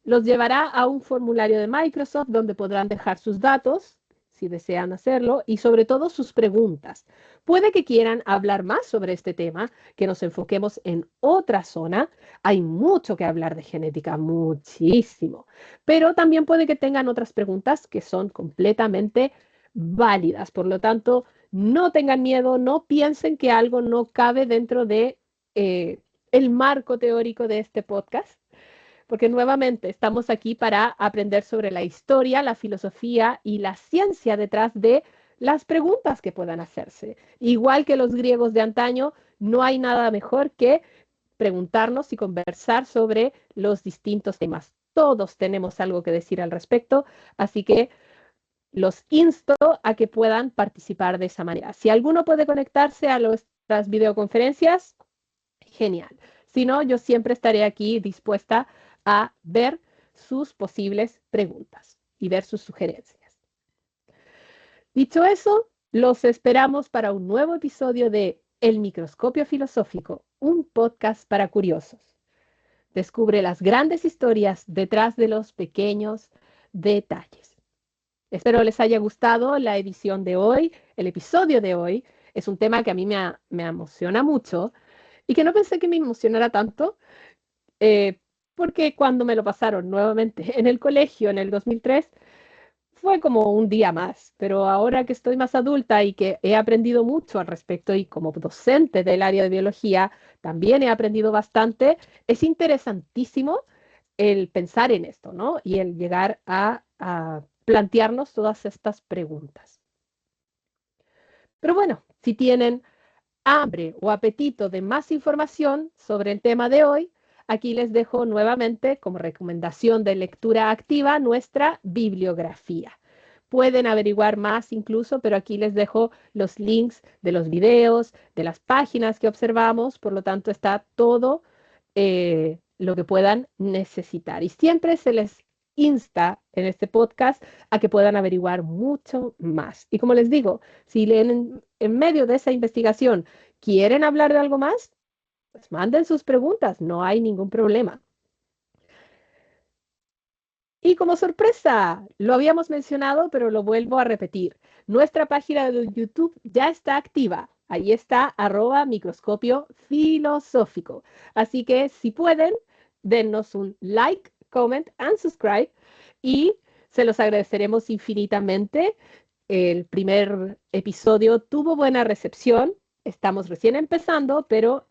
Los llevará a un formulario de Microsoft donde podrán dejar sus datos, si desean hacerlo, y sobre todo sus preguntas. Puede que quieran hablar más sobre este tema, que nos enfoquemos en otra zona. Hay mucho que hablar de genética, muchísimo. Pero también puede que tengan otras preguntas que son completamente válidas. Por lo tanto, no tengan miedo, no piensen que algo no cabe dentro de el marco teórico de este podcast. Porque nuevamente estamos aquí para aprender sobre la historia, la filosofía y la ciencia detrás de las preguntas que puedan hacerse. Igual que los griegos de antaño, no hay nada mejor que preguntarnos y conversar sobre los distintos temas. Todos tenemos algo que decir al respecto, así que los insto a que puedan participar de esa manera. Si alguno puede conectarse a nuestras videoconferencias, genial. Si no, yo siempre estaré aquí dispuesta a ver sus posibles preguntas y ver sus sugerencias. Dicho eso, los esperamos para un nuevo episodio de El Microscopio Filosófico, un podcast para curiosos. Descubre las grandes historias detrás de los pequeños detalles. Espero les haya gustado la edición de hoy, el episodio de hoy. Es un tema que a mí me emociona mucho y que no pensé que me emocionara tanto, porque cuando me lo pasaron nuevamente en el colegio en el 2003, fue como un día más, pero ahora que estoy más adulta y que he aprendido mucho al respecto y como docente del área de biología también he aprendido bastante, es interesantísimo el pensar en esto, ¿no? Y el llegar a plantearnos todas estas preguntas. Pero bueno, si tienen hambre o apetito de más información sobre el tema de hoy, aquí les dejo nuevamente como recomendación de lectura activa nuestra bibliografía. Pueden averiguar más incluso, pero aquí les dejo los links de los videos, de las páginas que observamos, por lo tanto está todo lo que puedan necesitar. Y siempre se les insta en este podcast a que puedan averiguar mucho más. Y como les digo, si en medio de esa investigación quieren hablar de algo más, pues manden sus preguntas, no hay ningún problema. Y como sorpresa, lo habíamos mencionado, pero lo vuelvo a repetir. Nuestra página de YouTube ya está activa. Ahí está @microscopio filosófico. Así que si pueden, dennos un like, comment and subscribe y se los agradeceremos infinitamente. El primer episodio tuvo buena recepción. Estamos recién empezando, pero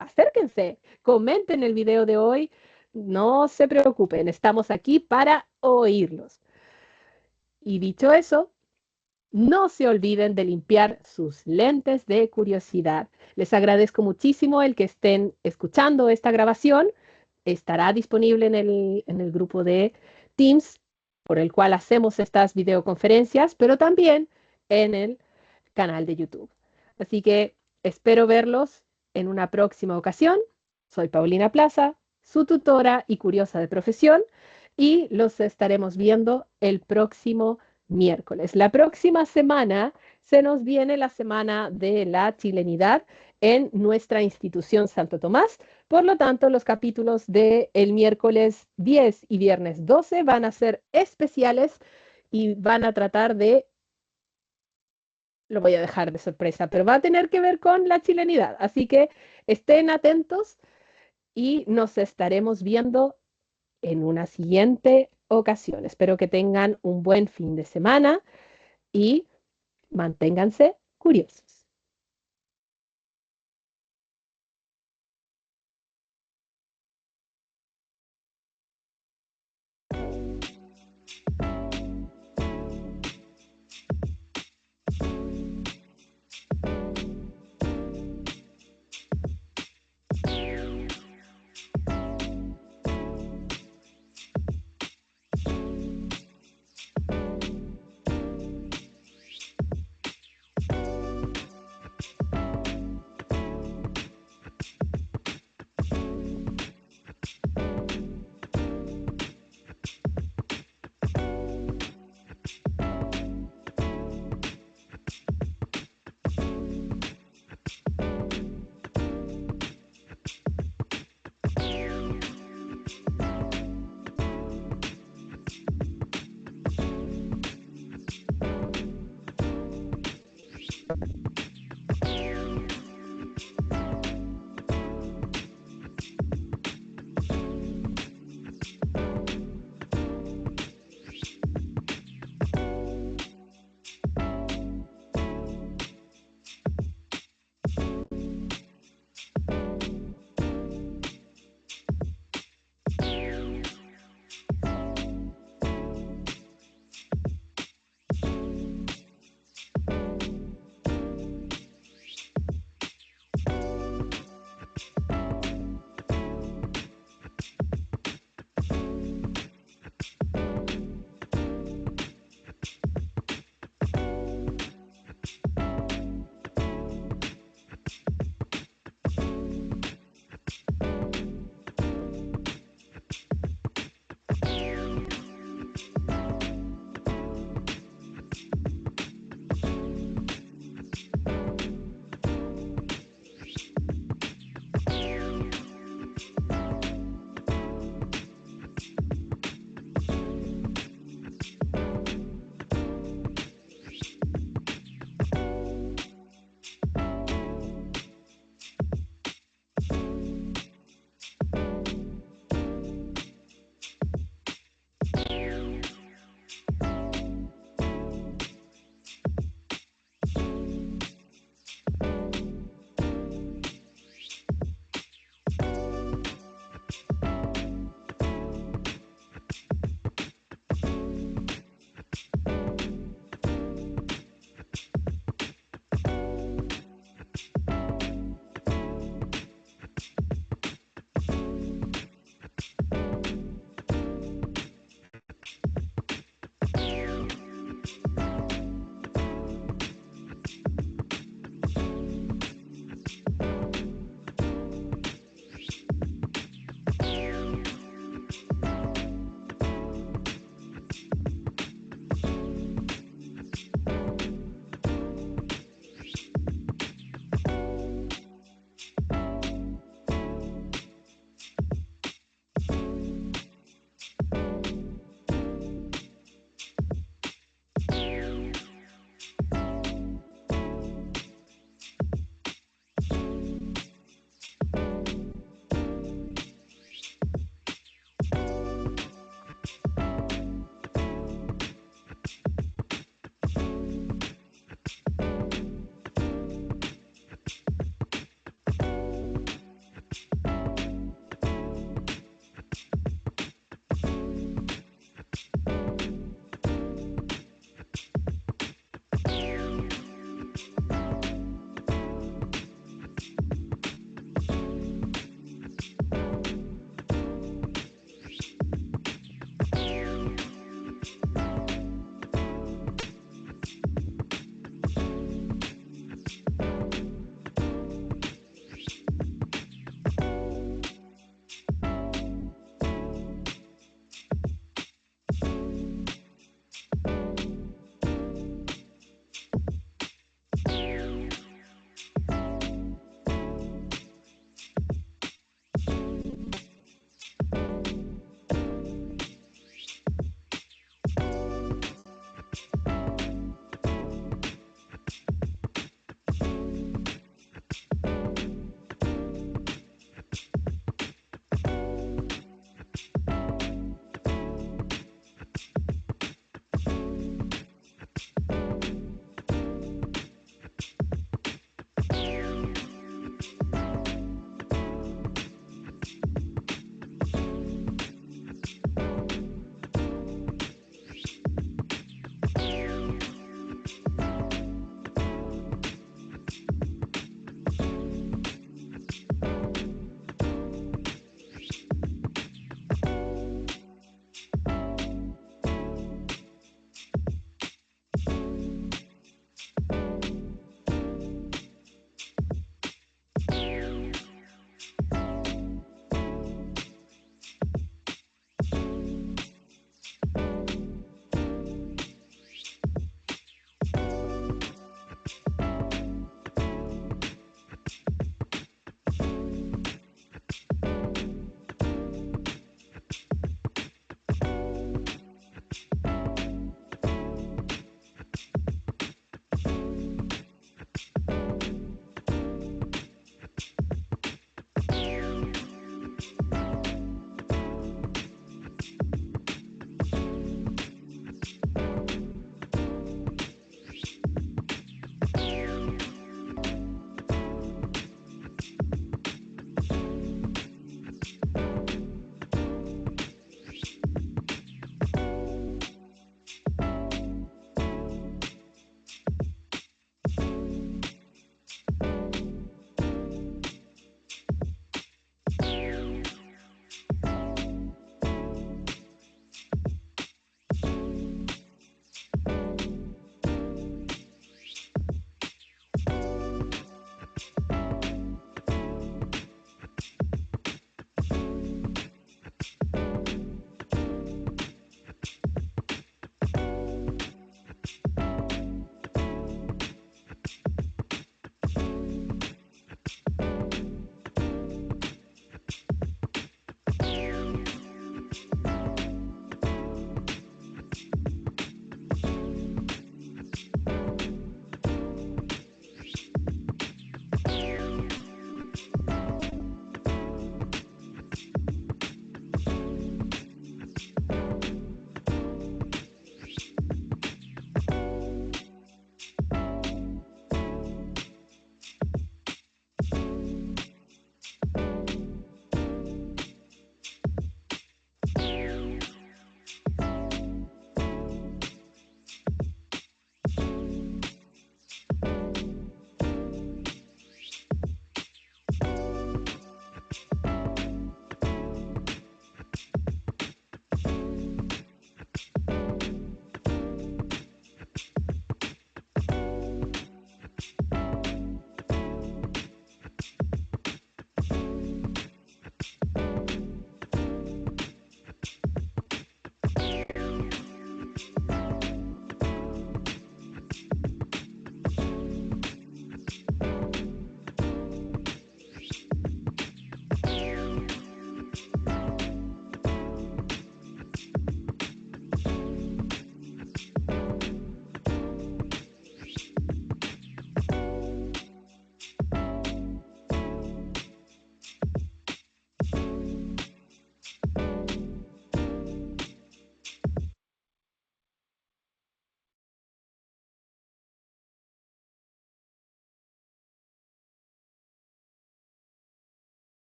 acérquense, comenten el video de hoy. No se preocupen, estamos aquí para oírlos. Y dicho eso, no se olviden de limpiar sus lentes de curiosidad. Les agradezco muchísimo el que estén escuchando esta grabación. Estará disponible en el grupo de Teams por el cual hacemos estas videoconferencias, pero también en el canal de YouTube. Así que espero verlos en una próxima ocasión. Soy Paulina Plaza, su tutora y curiosa de profesión, y los estaremos viendo el próximo miércoles. La próxima semana se nos viene la semana de la chilenidad en nuestra institución Santo Tomás. Por lo tanto, los capítulos del miércoles 10 y viernes 12 van a ser especiales y van a tratar de, lo voy a dejar de sorpresa, pero va a tener que ver con la chilenidad. Así que estén atentos y nos estaremos viendo en una siguiente ocasión. Espero que tengan un buen fin de semana y manténganse curiosos.